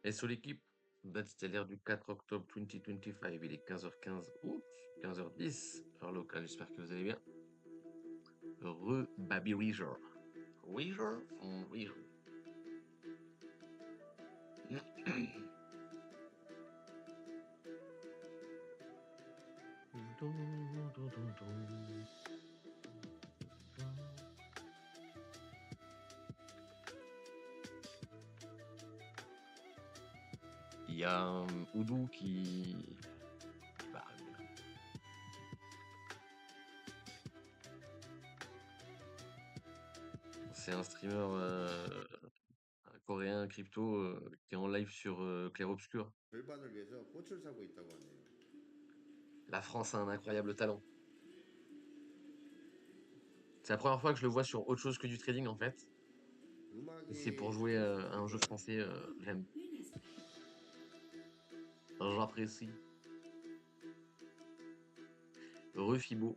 Et sur l'équipe, date stellaire du 4 octobre 2025, il est 15h15, oups, 15h10, heure locale, j'espère que vous allez bien. Baby Weezer. Weezer? Weezer. Il y a Oudou qui parle. C'est un streamer un coréen crypto qui est en live sur Clair Obscur. 절반을 위해서 꽃을 사고 있다고 하네요. La France a un incroyable talent. C'est la première fois que je le vois sur autre chose que du trading en fait. Et c'est pour 음악이 jouer 상당히 à un jeu 좋아요. français, j'aime. J'apprécie. Refibo.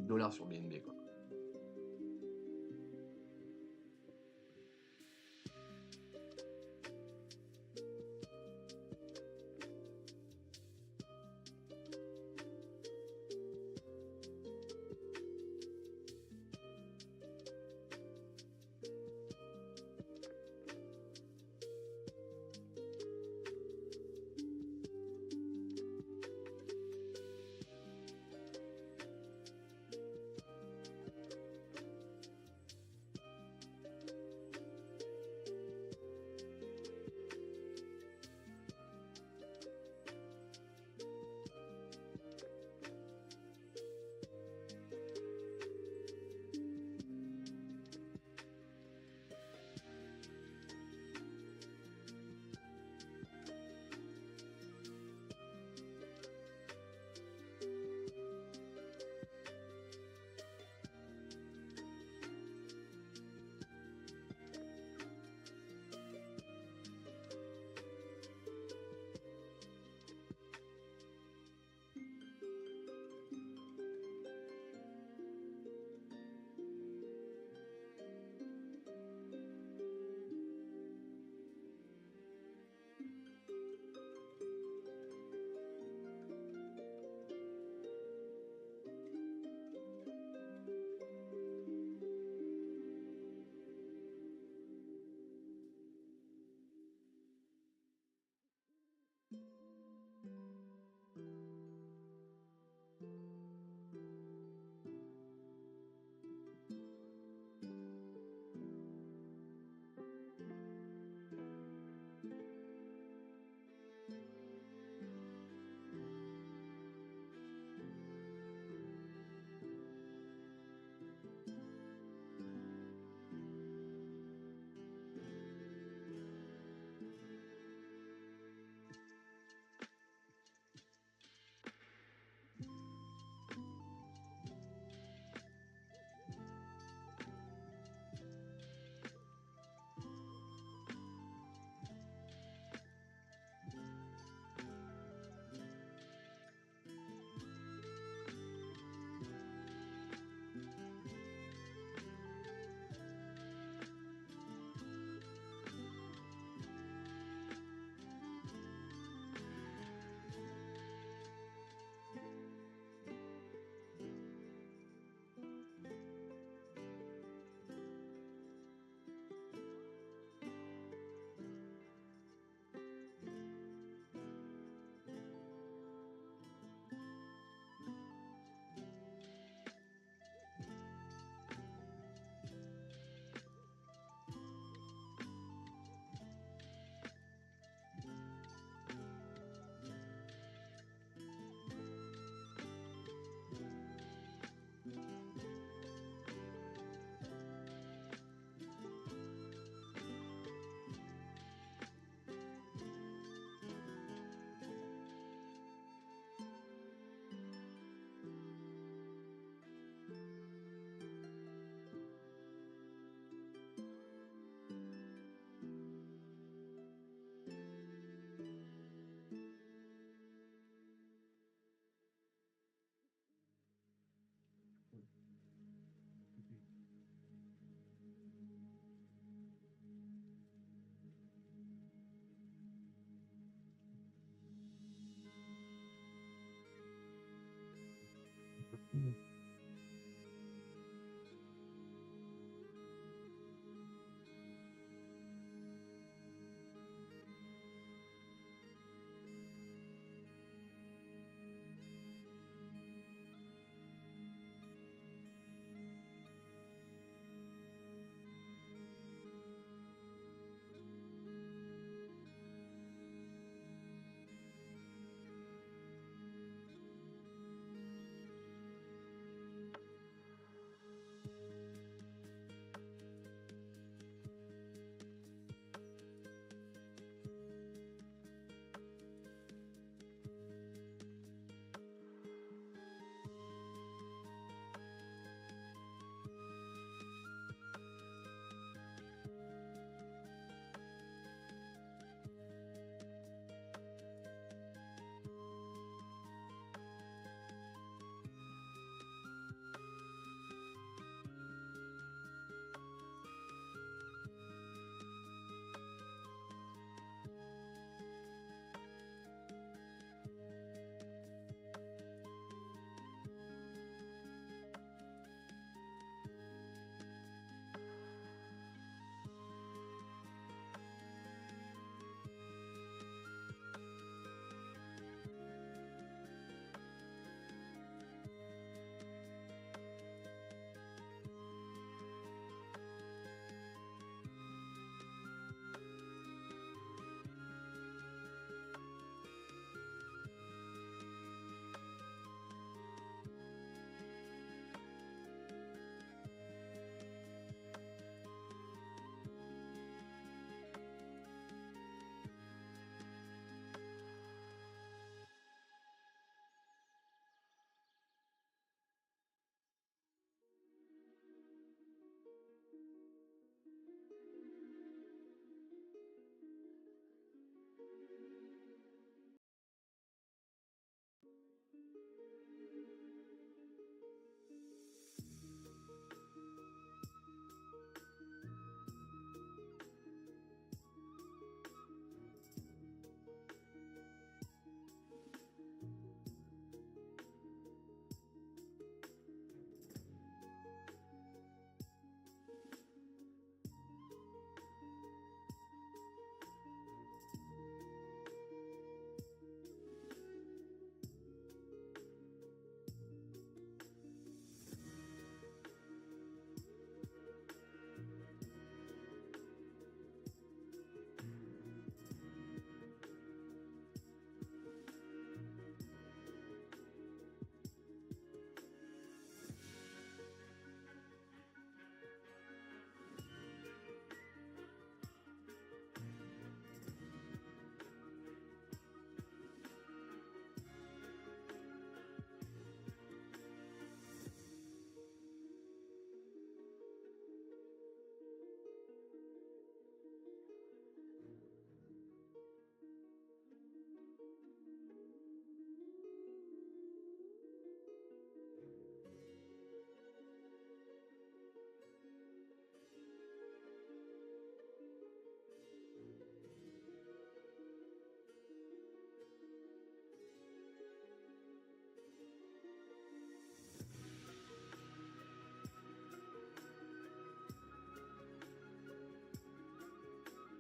$10 sur BNB quoi.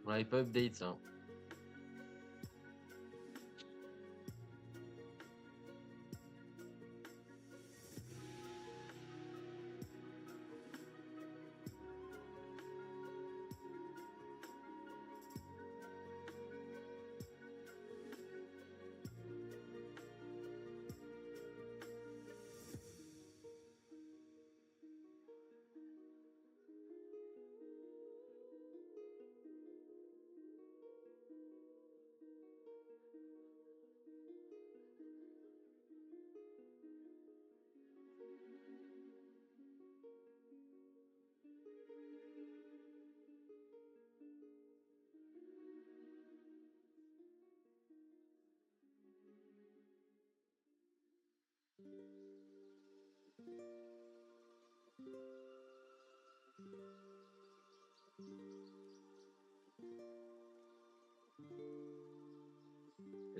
Ouais, il peut update ça.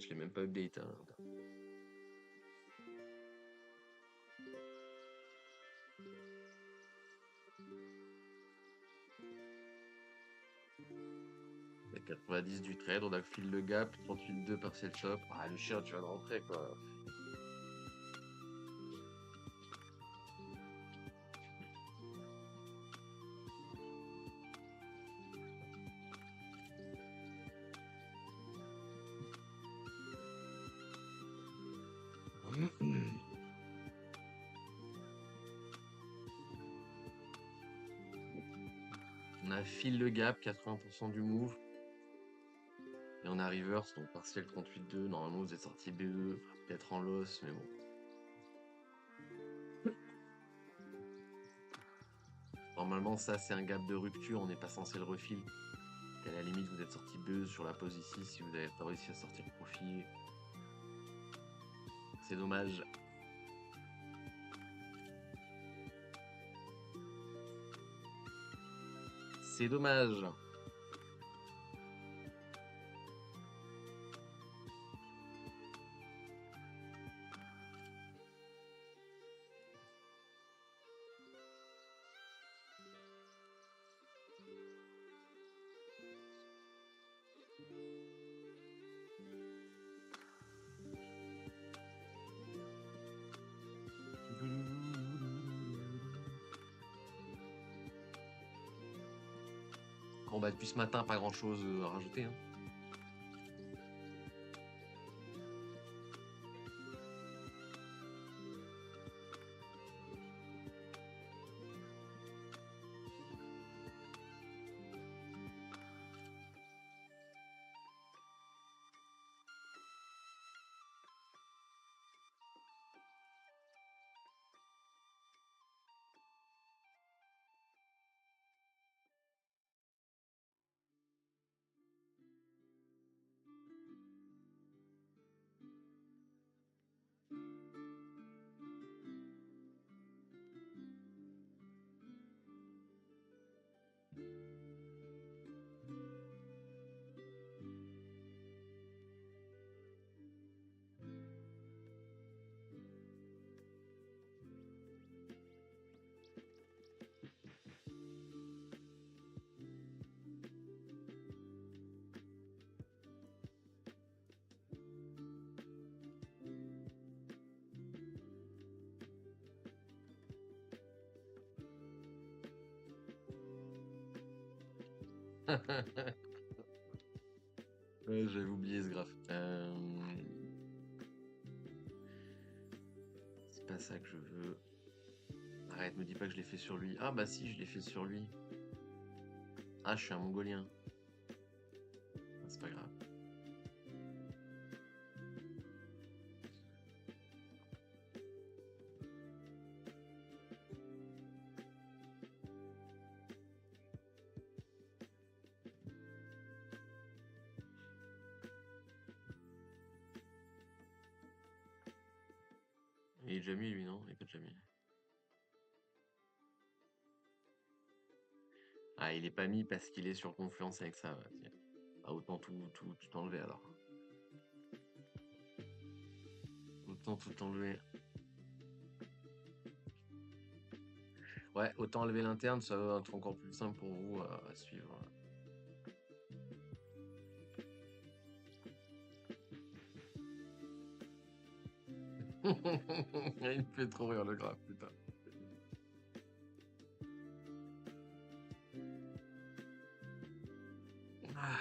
Je l'ai même pas update, hein. Il y a 90 du trade, on a fil le gap, 38,2 partiel chop. Ah, le chien, tu vas de rentrer, quoi. On a fil le gap, 80% du move. Et on a reverse, donc partiel 38,2. Normalement, vous êtes sorti BE, peut-être en loss, mais bon. Normalement, ça, c'est un gap de rupture, on n'est pas censé le refill. À la limite, vous êtes sorti BE sur la pause ici si vous n'avez pas réussi à sortir profit. C'est dommage. C'est dommage. Bon bah depuis ce matin, pas grand chose à rajouter, hein. Ouais, j'avais oublié ce graphe. C'est pas ça que je veux. Arrête, me dis pas que je l'ai fait sur lui. Ah bah si, je l'ai fait sur lui. Ah, je suis un mongolien. Ah, c'est pas grave. Il est déjà mis lui, non? Il est pas déjà mis. Ah, il est pas mis parce qu'il est sur Confluence avec ça. Ouais, tiens. Ah, autant tout enlever alors. Autant tout enlever. Ouais, autant enlever l'interne, ça va être encore plus simple pour vous à suivre. Il me fait trop rire le graphe, putain. Ah.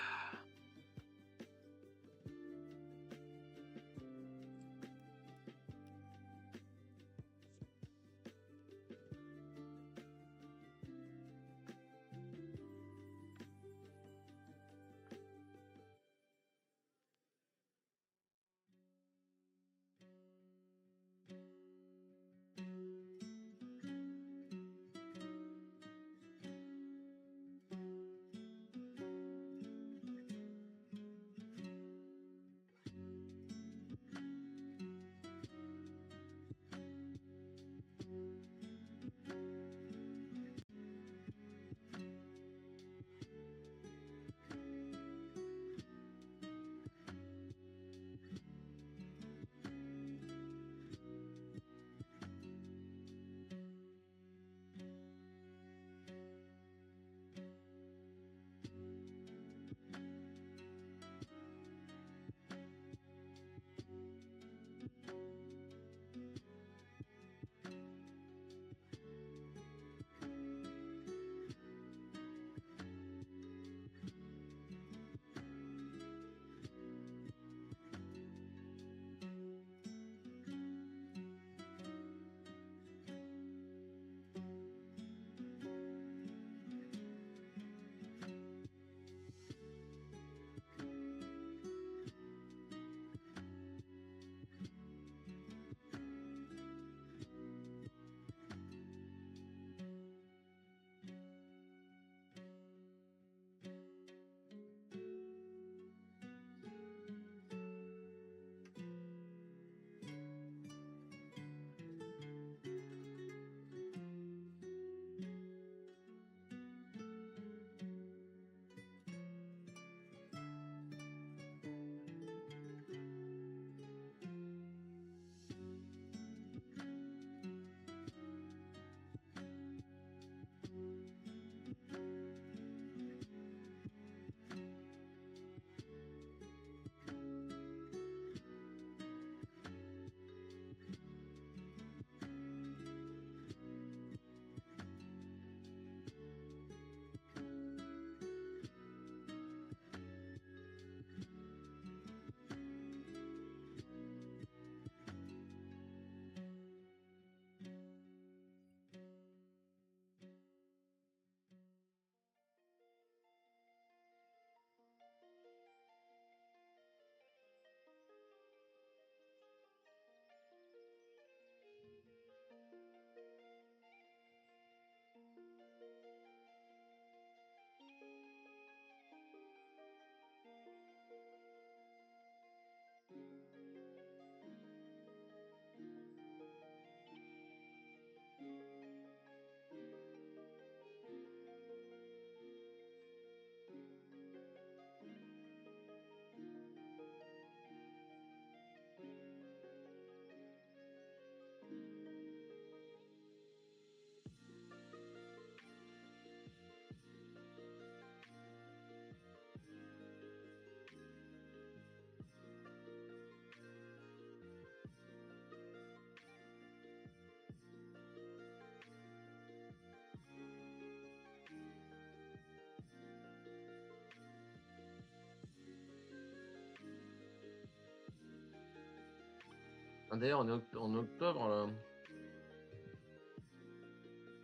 D'ailleurs, en octobre, là,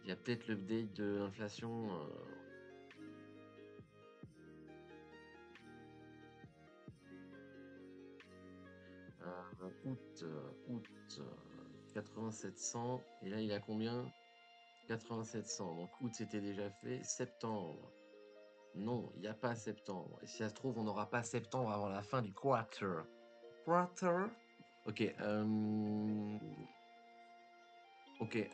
il y a peut-être l'update de l'inflation. Août, 8700. Et là, il a combien? 8700. Donc août, c'était déjà fait. Septembre. Non, il n'y a pas septembre. Et si ça se trouve, on n'aura pas septembre avant la fin du quarter. Quarter? Ok. Ok.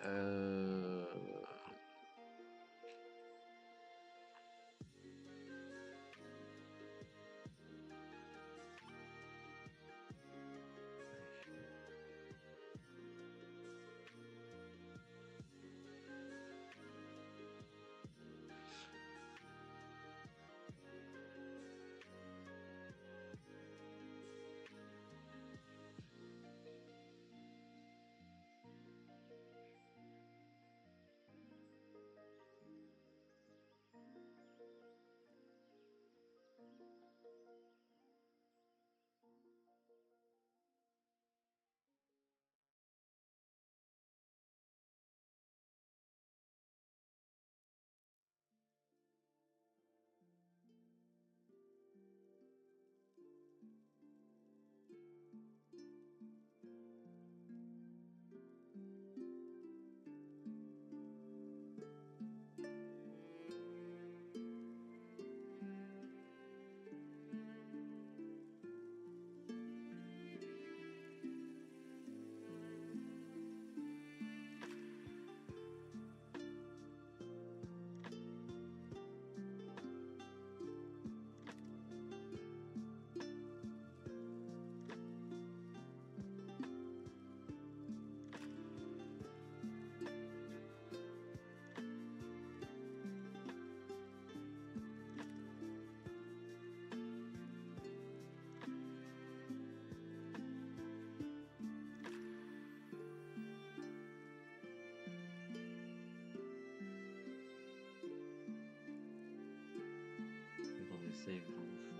Dans le save dans le fond.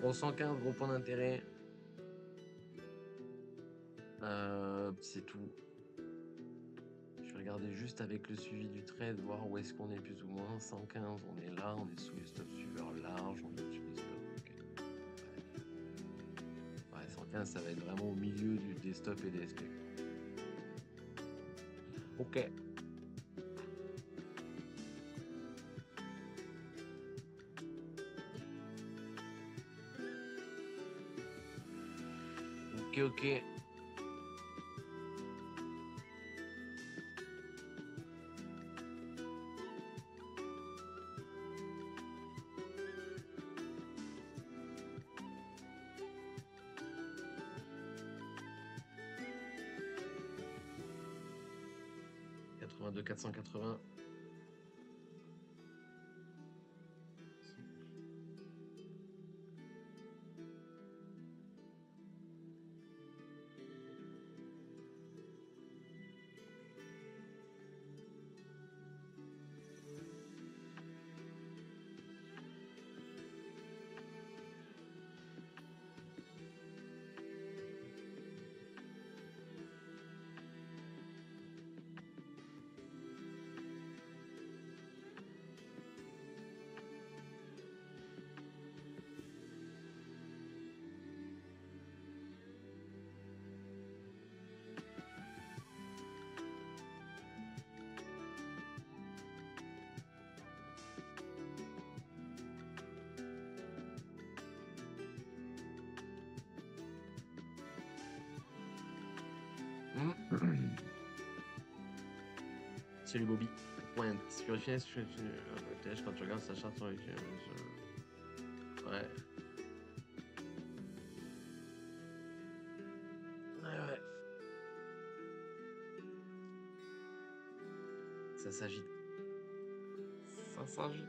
Bon, 115, gros point d'intérêt. C'est tout. Je vais regarder juste avec le suivi du trade, voir où est-ce qu'on est plus ou moins. 115, on est là, on est sous les stop suiveurs larges, on est sous les stops. Ok. Ah, ça va être vraiment au milieu du desktop et DSP. Ok. Ok. 82 480. Salut Bobby. Pointe. Purifier, quand tu regardes sa charte sur les. Ouais. Ouais. Ça s'agite. Ça s'agite.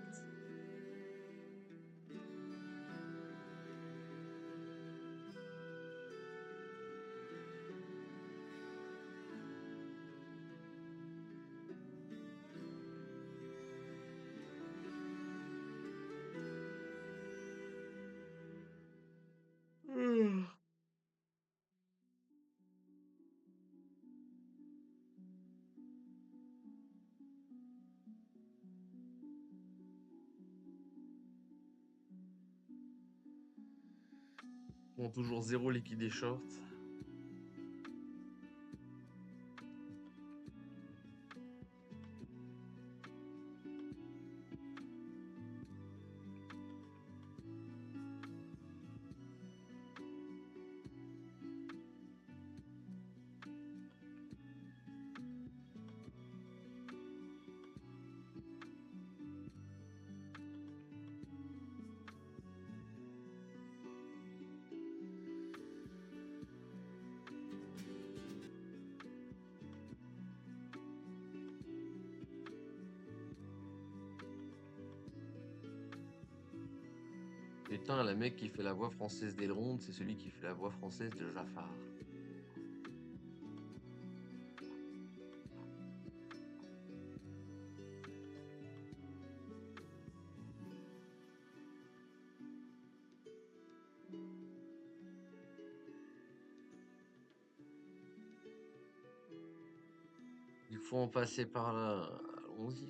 Bon, toujours 0 liquidé short. Putain, le mec qui fait la voix française d'Elrond, c'est celui qui fait la voix française de Jafar. Il faut en passer par là. Allons-y.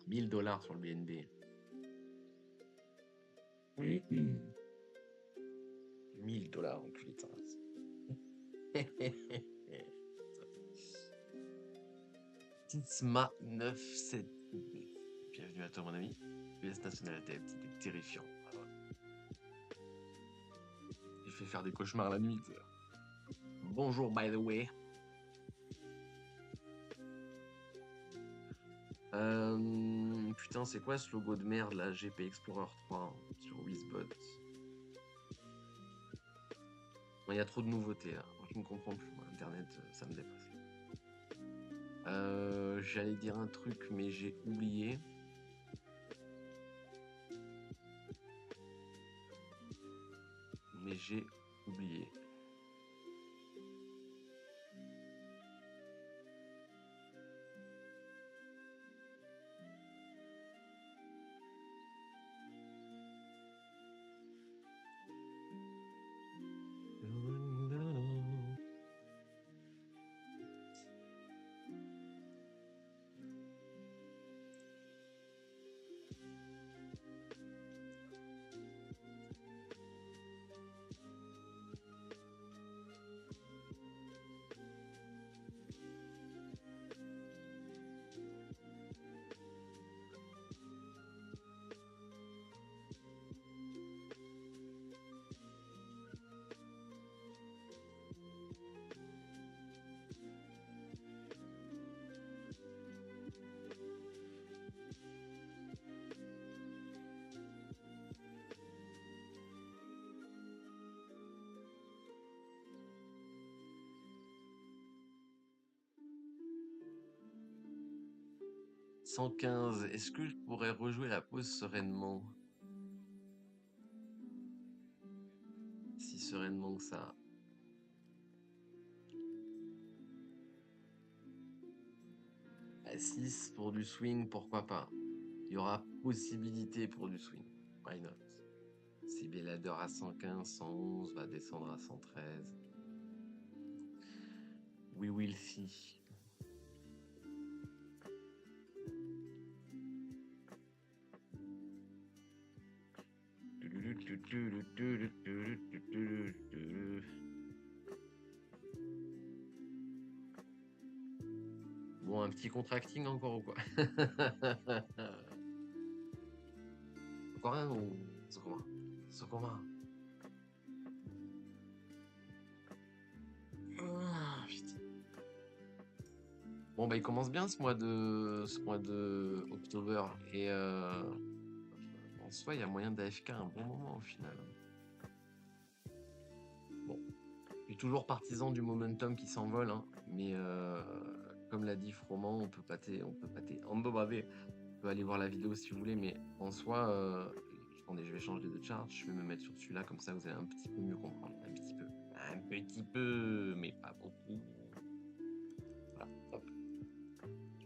$1000 sur le BNB. 1000 $, enculé de sa race. Titsma 97. Bienvenue à toi, mon ami. US nationalité, c'était terrifiant. Il fait faire des cauchemars la nuit. Bonjour, by the way. Putain, c'est quoi ce logo de merde là? GP Explorer 3 sur Wizbot. Il y a trop de nouveautés là. Moi, je ne comprends plus. Moi, Internet, ça me dépasse. J'allais dire un truc, mais j'ai oublié. Mais j'ai oublié. « 115. Est-ce que je pourrais rejouer la pause sereinement? Si sereinement que ça. À 6 pour du swing, pourquoi pas? Il y aura possibilité pour du swing. Why not? Si Bellader à 115, 111 va descendre à 113. We will see. Bon, un petit contracting encore ou quoi? Encore un ou Sokoma? Ah, putain. Bon, bah, il commence bien ce mois de octobre. Et en soi, il y a moyen d'AFK un bon moment au final. Bon, je suis toujours partisan du momentum qui s'envole, hein, mais comme l'a dit Froment, on peut pâter. On peut aller voir la vidéo si vous voulez, mais en soi, attendez, je vais changer de chart, je vais me mettre sur celui-là, comme ça vous allez un petit peu mieux comprendre. Un petit peu, mais pas beaucoup. Voilà, hop.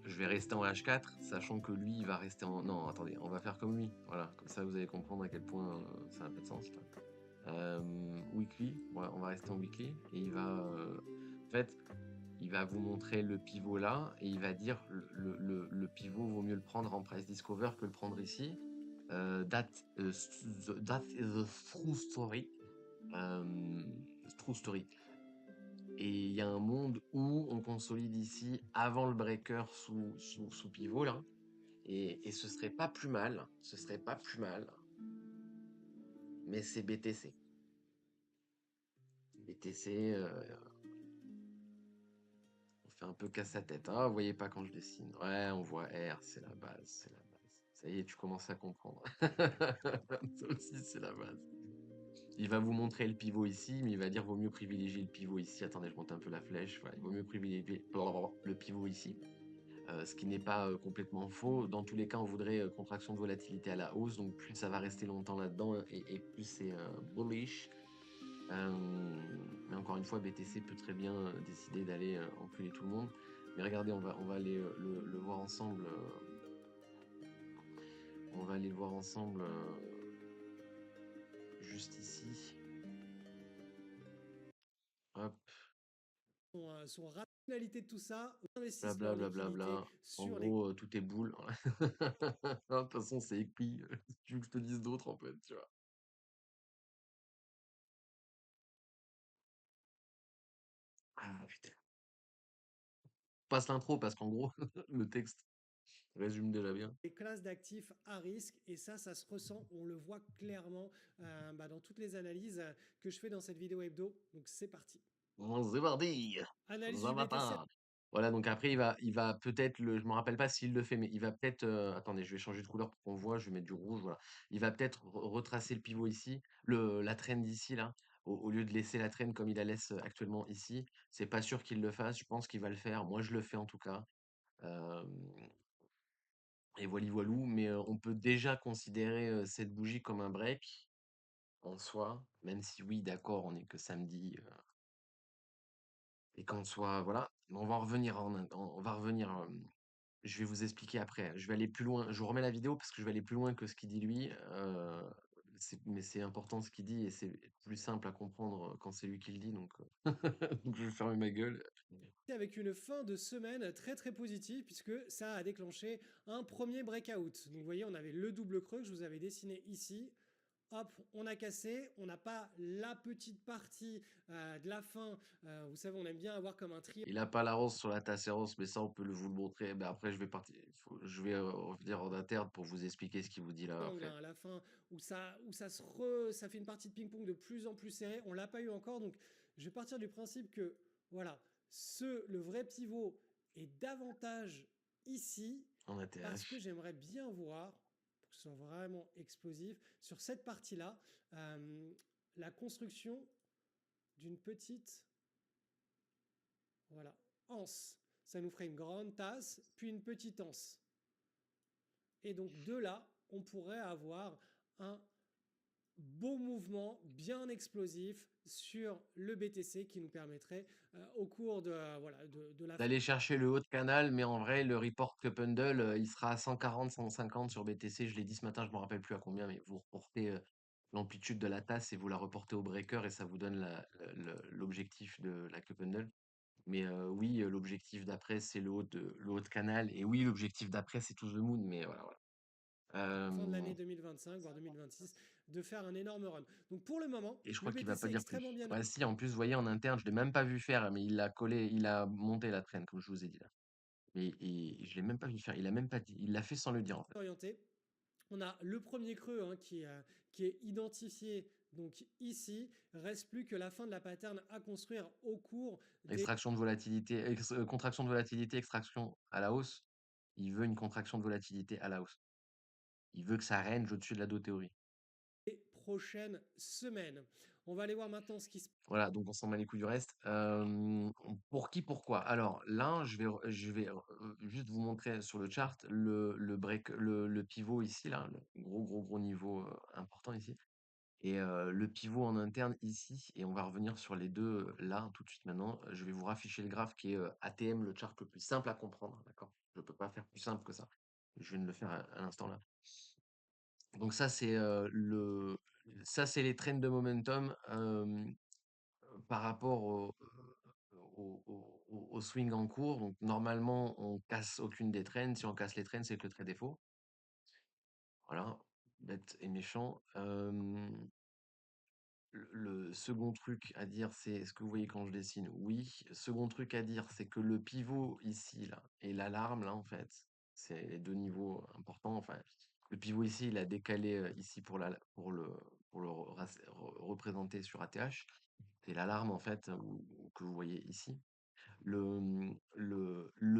Je vais rester en H4, sachant que lui, il va rester en... Non, attendez, on va faire comme lui. Voilà, comme ça vous allez comprendre à quel point ça n'a pas de sens. Weekly, ouais, on va rester en weekly, et il va... en fait, il va vous montrer le pivot là, et il va dire le pivot vaut mieux le prendre en price discover que le prendre ici. That is the true story. True story. Et il y a un monde où on consolide ici avant le breaker sous pivot là. Et ce serait pas plus mal. Ce serait pas plus mal. Mais c'est BTC. BTC, on fait un peu casse à tête. Ah, vous voyez pas quand je dessine. Ouais, on voit R, c'est la base, c'est la base. Ça y est, tu commences à comprendre. Ça aussi, c'est la base. Il va vous montrer le pivot ici, mais il va dire vaut mieux privilégier le pivot ici. Attendez, je monte un peu la flèche. Voilà, il vaut mieux privilégier le pivot ici. Ce qui n'est pas complètement faux. Dans tous les cas, on voudrait contraction de volatilité à la hausse, donc plus ça va rester longtemps là-dedans et plus c'est bullish. Mais encore une fois, BTC peut très bien décider d'aller enculer tout le monde. Mais regardez, on va aller le voir ensemble. On va aller le voir ensemble juste ici. Hop. Son Finalité de tout ça, Blabla, investissement en blabla, liquidité bla. En sur les gros, tout est boule. De toute façon, c'est écrit. Tu veux que je te dise d'autres, en fait, tu vois? Ah putain. Passe l'intro parce qu'en gros, le texte résume déjà bien. classes d'actifs à risque. Et ça se ressent, on le voit clairement dans toutes les analyses que je fais dans cette vidéo hebdo. Donc c'est parti. Bon, c'est parti! Analyse du BTC. Zavalta. Voilà, donc après, il va peut-être je me rappelle pas s'il le fait, mais il va peut-être, attendez, je vais changer de couleur pour qu'on voit, je vais mettre du rouge, voilà. Il va peut-être retracer le pivot ici, la trend ici, là, au lieu de laisser la trend comme il la laisse actuellement ici. C'est pas sûr qu'il le fasse, je pense qu'il va le faire. Moi, je le fais en tout cas. Euh, et voilou, mais on peut déjà considérer cette bougie comme un break en soi, même si oui, d'accord, on est que samedi. Et qu'en soit, voilà, mais on va en revenir on va revenir, je vais vous expliquer après. Je vais aller plus loin. Je vous remets la vidéo parce que je vais aller plus loin que ce qu'il dit lui. Mais c'est important ce qu'il dit et c'est plus simple à comprendre quand c'est lui qui le dit. Donc, donc je vais fermer ma gueule. Avec une fin de semaine très très positive puisque ça a déclenché un premier breakout. Donc vous voyez, on avait le double creux que je vous avais dessiné ici. Hop, on a cassé, on n'a pas la petite partie de la fin. Vous savez, on aime bien avoir comme un triangle. Il a pas la rose sur la tasse rose, mais ça, on peut vous le montrer. Ben après, je vais partir. Je vais revenir en interne pour vous expliquer ce qu'il vous dit là Hein, après. à la fin ça fait une partie de ping-pong de plus en plus serrée. On l'a pas eu encore, donc je vais partir du principe que voilà, le vrai pivot est davantage ici En parce que ATH. j'aimerais bien voir, pour que ce soit vraiment explosif, sur cette partie-là, la construction d'une petite voilà, anse. Ça nous ferait une grande tasse, puis une petite anse. Et donc de là, on pourrait avoir un beau mouvement bien explosif sur le BTC qui nous permettrait au cours voilà, de la fin D'aller chercher le haut de canal, mais en vrai, le report cup handle, il sera à 140, 150 sur BTC. Je l'ai dit ce matin, je me rappelle plus à combien, mais vous reportez l'amplitude de la tasse et vous la reportez au breaker et ça vous donne l'objectif de la cup handle. Mais oui, l'objectif d'après, c'est le haut de canal. Et oui, l'objectif d'après, c'est to the moon. Mais voilà, voilà. fin de Euh, l'année 2025, voire 2026, de faire un énorme run. Donc pour le moment, et je le crois qu'il va BTC pas est dire extrêmement plus. bien Ouais, si, en plus, vous voyez, en interne, je l'ai même pas vu faire, mais il l'a collé, il a monté la traîne, comme je vous ai dit là. Et je l'ai même pas vu faire. Il a même pas dit. Il l'a fait sans le dire, en fait. orienté. On a le premier creux qui est identifié donc ici. Reste plus que la fin de la pattern à construire au cours des Extraction de volatilité, contraction de volatilité, extraction à la hausse. Il veut une contraction de volatilité à la hausse. Il veut que ça range au-dessus de la dos-théorie. prochaines semaines. On va aller voir maintenant ce qui se Voilà, donc on s'en bat les couilles du reste. Pour qui, pourquoi? Alors là, je vais juste vous montrer sur le chart le break, le pivot ici, là, le gros, gros, gros niveau important ici. Et le pivot en interne ici, et on va revenir sur les deux là tout de suite maintenant. Je vais vous rafficher le graphe qui est ATM, le chart le plus simple à comprendre, d'accord? Je peux pas faire plus simple que ça. Je viens de le faire à l'instant là. Donc ça c'est les trends de momentum par rapport au swing en cours. Donc normalement on casse aucune des trends. Si on casse les trends, c'est que le trade est faux. Voilà, bête et méchant. Le second truc à dire, c'est est-ce que vous voyez quand je dessine? Oui. Second truc à dire, c'est que le pivot ici, là, et l'alarme, là, en fait, c'est les deux niveaux importants. Enfin, le pivot ici, il a décalé ici pour le représenter sur ATH. C'est l'alarme, en fait, que vous voyez ici. Le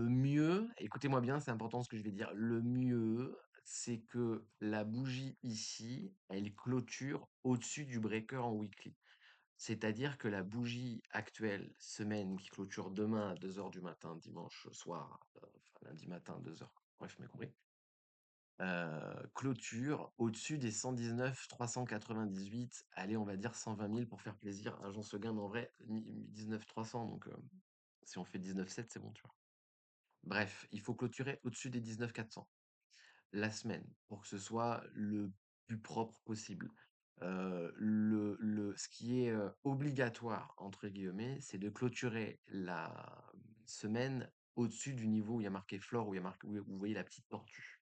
mieux, écoutez-moi bien, c'est important ce que je vais dire. Le mieux, c'est que la bougie ici, elle clôture au-dessus du breaker en weekly. C'est-à-dire que la bougie actuelle, semaine, qui clôture demain à 2 heures du matin, dimanche soir, enfin lundi matin, 2 heures, bref, mais compris, clôture au-dessus des 119 398, allez, on va dire 120 000 pour faire plaisir à Jean Seguin, mais en vrai, 19 300, donc si on fait 19,7, c'est bon, tu vois. Bref, il faut clôturer au-dessus des 19 400 la semaine pour que ce soit le plus propre possible. Ce qui est obligatoire, entre guillemets, c'est de clôturer semaine au-dessus du niveau où il y a marqué floor, où il y a marqué, où vous voyez la petite tortue.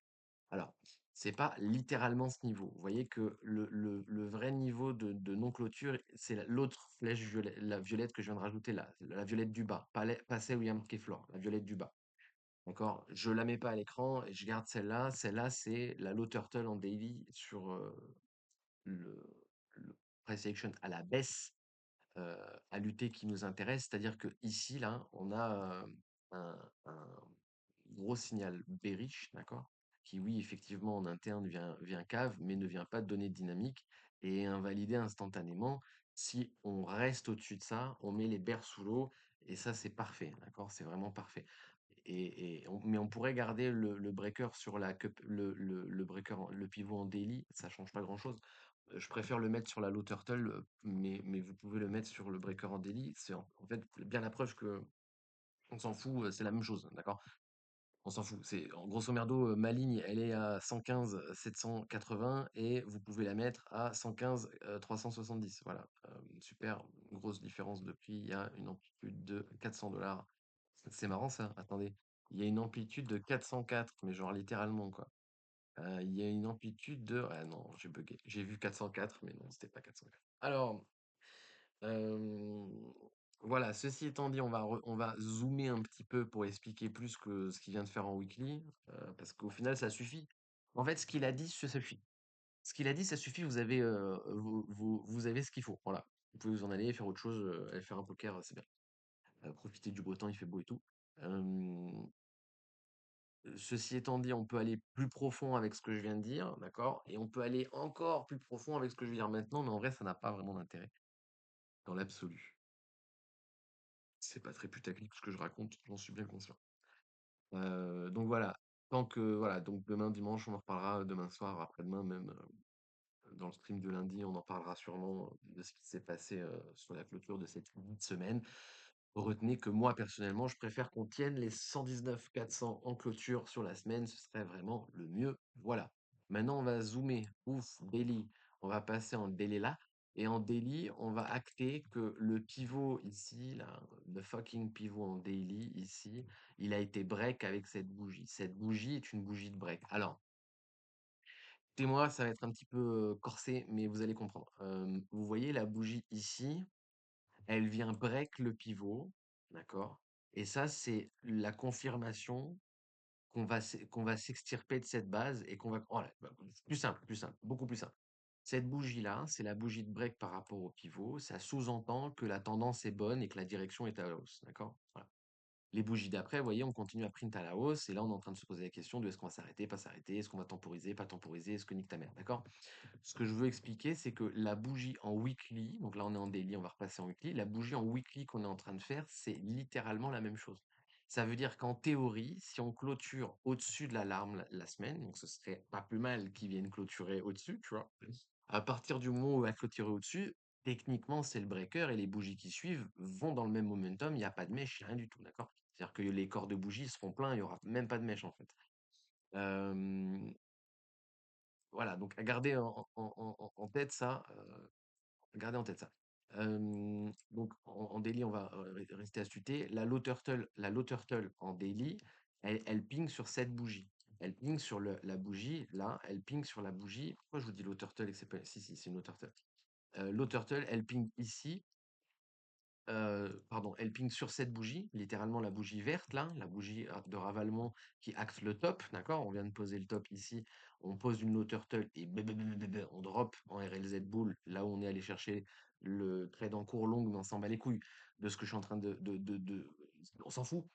Alors, c'est pas littéralement ce niveau. Vous voyez que le vrai niveau de non-clôture, c'est l'autre flèche la violette que je viens de rajouter là, la violette du bas, pas celle où il y a marqué floor, la violette du bas. D'accord? Je la mets pas à l'écran et je garde celle-là. Celle-là, c'est la low turtle en daily sur le, le price action à la baisse à lutter qui nous intéresse. C'est-à-dire que ici, là, on a un gros signal bearish, d'accord? Qui, oui, effectivement, en interne vient cave, mais ne vient pas donner de dynamique et est invalidé instantanément. Si on reste au-dessus de ça, on met les bears sous l'eau et ça, c'est parfait, d'accord? C'est vraiment parfait. Mais on pourrait garder le breaker sur la cup, le breaker, le pivot en daily, ça change pas grand-chose. Je préfère le mettre sur la low turtle, mais vous pouvez le mettre sur le breaker en daily. C'est en fait bien la preuve que on s'en fout, c'est la même chose, d'accord? On s'en fout. C'est en grosso merdo, ma ligne, elle est à 115 780 et vous pouvez la mettre à 115 370. Voilà, super grosse différence de prix. Il y a une amplitude de 400 $. C'est marrant ça. Attendez, il y a une amplitude de 404, mais genre littéralement quoi. Il y a une amplitude de, ah non, j'ai bugué. J'ai vu 404, mais non, c'était pas 404. Alors, euh, voilà, ceci étant dit, on va zoomer un petit peu pour expliquer plus que ce qu'il vient de faire en weekly, parce qu'au final, ça suffit. En fait, ce qu'il a dit, ça suffit. Ce qu'il a dit, ça suffit. Vous avez, vous avez ce qu'il faut. Voilà. Vous pouvez vous en aller, faire autre chose, aller faire un poker, c'est bien. Profiter du beau temps, il fait beau et tout. Euh, Ceci étant dit, on peut aller plus profond avec ce que je viens de dire, d'accord? Et on peut aller encore plus profond avec ce que je vais dire maintenant, mais en vrai, ça n'a pas vraiment d'intérêt dans l'absolu. C'est pas très putaclic ce que je raconte, j'en suis bien conscient. Donc voilà, tant que voilà, donc demain dimanche, on en reparlera, demain soir, après-demain même, dans le stream de lundi, on en parlera sûrement de ce qui s'est passé, sur la clôture de cette semaine. Retenez que moi, personnellement, je préfère qu'on tienne les 119 400 en clôture sur la semaine, ce serait vraiment le mieux. Voilà. Maintenant, on va zoomer. Ouf, daily. On va passer en daily là. Et en daily, on va acter que le pivot ici, là, le fucking pivot en daily ici, il a été break avec cette bougie. Cette bougie est une bougie de break. Alors, écoutez-moi, ça va être un petit peu corsé, mais vous allez comprendre. Vous voyez la bougie ici, elle vient break le pivot, d'accord? Et ça, c'est la confirmation qu'on va s'extirper de cette base et qu'on va. Oh là, bah, plus simple, beaucoup plus simple. Cette bougie-là, c'est la bougie de break par rapport au pivot. Ça sous-entend que la tendance est bonne et que la direction est à la hausse, d'accord? Voilà. Les bougies d'après, vous voyez, on continue à print à la hausse et là, on est en train de se poser la question de est-ce qu'on va s'arrêter, pas s'arrêter, est-ce qu'on va temporiser, pas temporiser, est-ce que nique ta mère, d'accord? Ce que je veux expliquer, c'est que la bougie en weekly, donc là on est en daily, on va repasser en weekly, la bougie en weekly qu'on est en train de faire, c'est littéralement la même chose. Ça veut dire qu'en théorie, si on clôture au-dessus de l'alarme la semaine, donc ce serait pas plus mal qu'ils viennent clôturer au-dessus, tu vois. À partir du moment où elle va clôturer au-dessus, techniquement c'est le breaker et les bougies qui suivent vont dans le même momentum, il n'y a pas de mèche, rien du tout, d'accord? C'est-à-dire que les corps de bougies seront pleins, il n'y aura même pas de mèche en fait. Euh, voilà, donc à garder en tête ça, gardez en tête ça. Donc en daily, on va rester astuté. La low turtle en daily, elle ping sur cette bougie. Elle ping sur la bougie, là, elle ping sur la bougie. Pourquoi je vous dis low turtle et que c'est pas. Si, si, c'est une low turtle. Low turtle, elle ping ici. Pardon, elle ping sur cette bougie, littéralement la bougie verte là, la bougie de ravalement qui acte le top, d'accord? On vient de poser le top ici, on pose une low turtle et on drop en RLZ bull, là où on est allé chercher le trade en cours long, mais on s'en bat les couilles de ce que je suis en train on s'en fout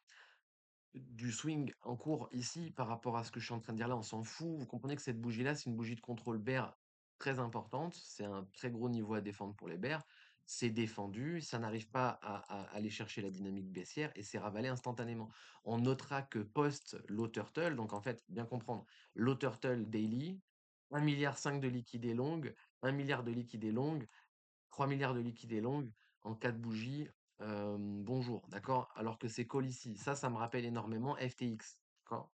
du swing en cours ici par rapport à ce que je suis en train de dire là, on s'en fout. Vous comprenez que cette bougie-là, c'est une bougie de contrôle bear très importante. C'est un très gros niveau à défendre pour les bears. C'est défendu, ça n'arrive pas à aller chercher la dynamique baissière et c'est ravalé instantanément. On notera que post low turtle, donc en fait, bien comprendre, low turtle daily, 1,5 milliard de liquidés longues, 1 milliard de liquidés longues, 3 milliards de liquidés longues en 4 bougies. Bonjour, d'accord? Alors que c'est call ici. Ça me rappelle énormément FTX, d'accord?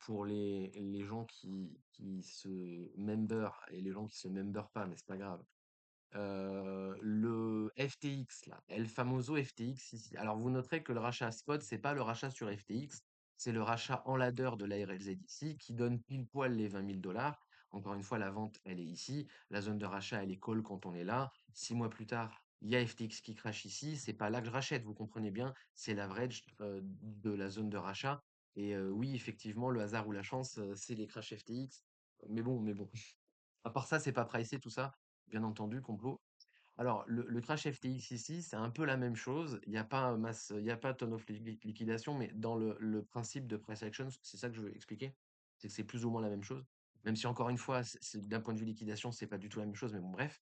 Pour les gens qui se member et les gens qui se member pas, mais c'est pas grave. le FTX là, El Famoso FTX ici. Alors vous noterez que le rachat spot, c'est pas le rachat sur FTX, c'est le rachat en ladder de la RLZ ici qui donne pile poil les 20 000 $. Encore une fois, la vente, elle est ici. La zone de rachat, elle est call quand on est là. 6 mois plus tard, il y a FTX qui crache ici. C'est pas là que je rachète, vous comprenez bien. C'est l'average de la zone de rachat. Et oui, effectivement, le hasard ou la chance, c'est les crashs FTX. Mais bon. À part ça, c'est pas pricé tout ça. Bien entendu, complot. Alors, le crash FTX ici, c'est un peu la même chose. Il n'y a pas masse, il y a pas ton of liquidation, mais dans le principe de price action, c'est ça que je veux expliquer. C'est que c'est plus ou moins la même chose. Même si encore une fois, d'un point de vue liquidation, c'est pas du tout la même chose, mais bon, bref.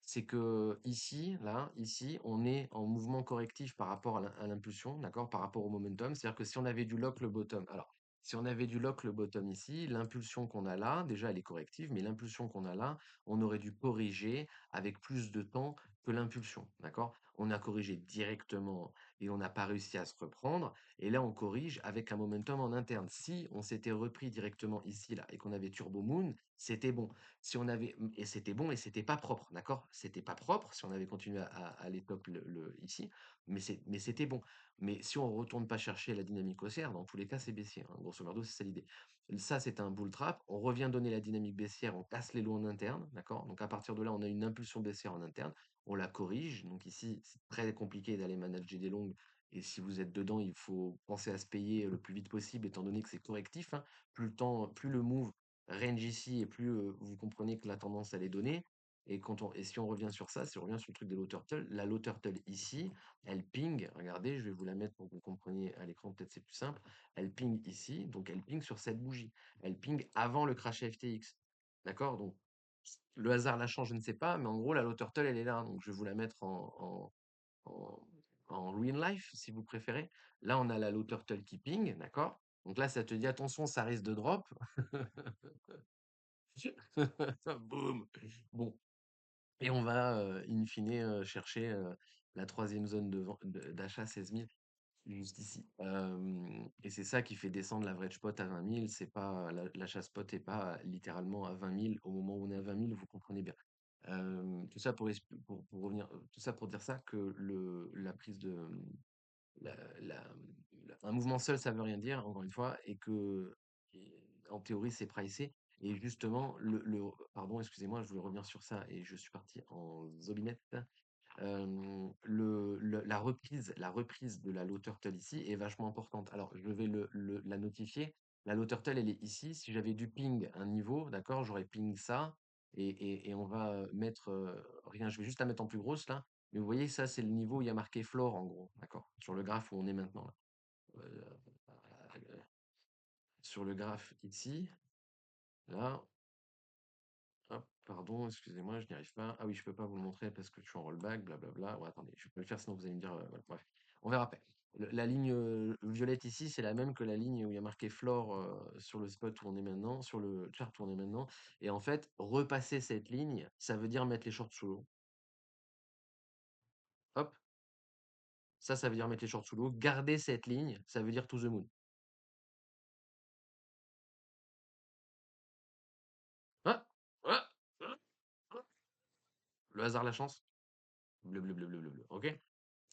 C'est que ici, là, ici, on est en mouvement correctif par rapport à l'impulsion, d'accord, par rapport au momentum. C'est-à-dire que si on avait du lock le bottom, alors, si on avait du lock le bottom ici, l'impulsion qu'on a là, déjà, elle est corrective, mais l'impulsion qu'on a là, on aurait dû corriger avec plus de temps que l'impulsion, d'accord? On a corrigé directement et on n'a pas réussi à se reprendre. Et là, on corrige avec un momentum en interne. Si on s'était repris directement ici, là, et qu'on avait Turbo Moon, c'était bon. Si on avait et c'était bon et c'était pas propre, d'accord? C'était pas propre si on avait continué à aller top ici, mais c'était bon. Mais si on retourne pas chercher la dynamique haussière, dans tous les cas, c'est baissier, hein, grosso merdo, c'est ça l'idée. Ça, c'est un bull trap. On revient donner la dynamique baissière, on casse les lots en interne, d'accord? Donc à partir de là, on a une impulsion baissière en interne, on la corrige. Donc ici, c'est très compliqué d'aller manager des longues. Et si vous êtes dedans, il faut penser à se payer le plus vite possible, étant donné que c'est correctif, hein. Plus le temps, plus le move range ici et plus vous comprenez que la tendance elle est donnée. Et si on revient sur ça, si on revient sur le truc des low turtle, la low turtle ici, elle ping, regardez, je vais vous la mettre pour que vous compreniez à l'écran, peut-être c'est plus simple. Elle ping ici, donc elle ping sur cette bougie. Elle ping avant le crash FTX. D'accord? Donc le hasard la change, je ne sais pas, mais en gros, la low turtle, elle est là. Donc je vais vous la mettre en, en real life, si vous préférez. Là, on a la low turtle qui ping, d'accord? Donc là, ça te dit attention, ça risque de drop. Boum. Bon, et on va in fine chercher la troisième zone d'achat 16 000 juste ici. Et c'est ça qui fait descendre l'average spot à 20 000. C'est pas l'achat spot est pas littéralement à 20 000 au moment où on est à 20 000. Vous comprenez bien. Tout ça pour revenir, tout ça pour dire ça que la prise de la, la- un mouvement seul, ça veut rien dire, encore une fois, et que en théorie, c'est pricé. Et justement, pardon, excusez-moi, je voulais revenir sur ça et je suis parti en zobinette. La reprise de la low turtle ici est vachement importante. Alors, je vais la notifier. La low turtle, elle est ici. Si j'avais du ping un niveau, d'accord, j'aurais ping ça. Et on va mettre, rien, je vais juste la mettre en plus grosse là. Mais vous voyez, ça, c'est le niveau où il y a marqué floor en gros, d'accord, sur le graphe où on est maintenant là. Euh, sur le graphe ici, là, hop, pardon, excusez-moi, je n'y arrive pas. Ah oui, je peux pas vous le montrer parce que je suis en rollback, blablabla. Ouais, attendez, je peux le faire sinon vous allez me dire. Voilà, bref, on verra après. La ligne violette ici, c'est la même que la ligne où il y a marqué floor sur le spot où on est maintenant, sur le chart où on est maintenant. Et en fait, repasser cette ligne, ça veut dire mettre les shorts sous l'eau. Hop, ça veut dire mettre les shorts sous l'eau. Garder cette ligne, ça veut dire to the moon. Ah, ah, ah, ah. Le hasard, la chance. Bleu, bleu, bleu, bleu, bleu, bleu. Ok?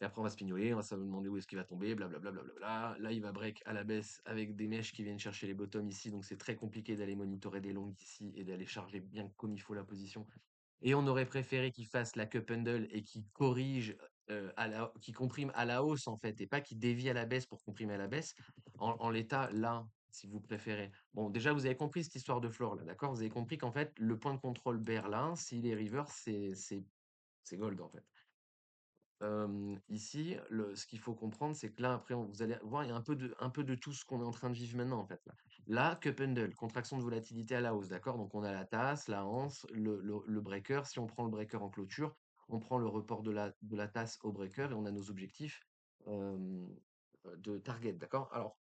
Et après, on va spignoler, on va se demander où est-ce qu'il va tomber, blablabla. Là, il va break à la baisse avec des mèches qui viennent chercher les bottoms ici. Donc, c'est très compliqué d'aller monitorer des longues ici et d'aller charger bien comme il faut la position. Et on aurait préféré qu'il fasse la cup handle et qu'il corrige, qu'il comprime à la hausse, en fait, et pas qu'il dévie à la baisse pour comprimer à la baisse. En l'état, là, si vous préférez. Bon, déjà, vous avez compris cette histoire de floor, là, d'accord? Vous avez compris qu'en fait, le point de contrôle bear là, s'il est river, c'est gold, en fait. Ici, ce qu'il faut comprendre, c'est que là, après, vous allez voir, il y a un peu de tout ce qu'on est en train de vivre maintenant, en fait. Là, cup handle, contraction de volatilité à la hausse, d'accord? Donc, on a la tasse, la hanse, le breaker. Si on prend le breaker en clôture, on prend le report de la tasse au breaker et on a nos objectifs de target, d'accord? Alors,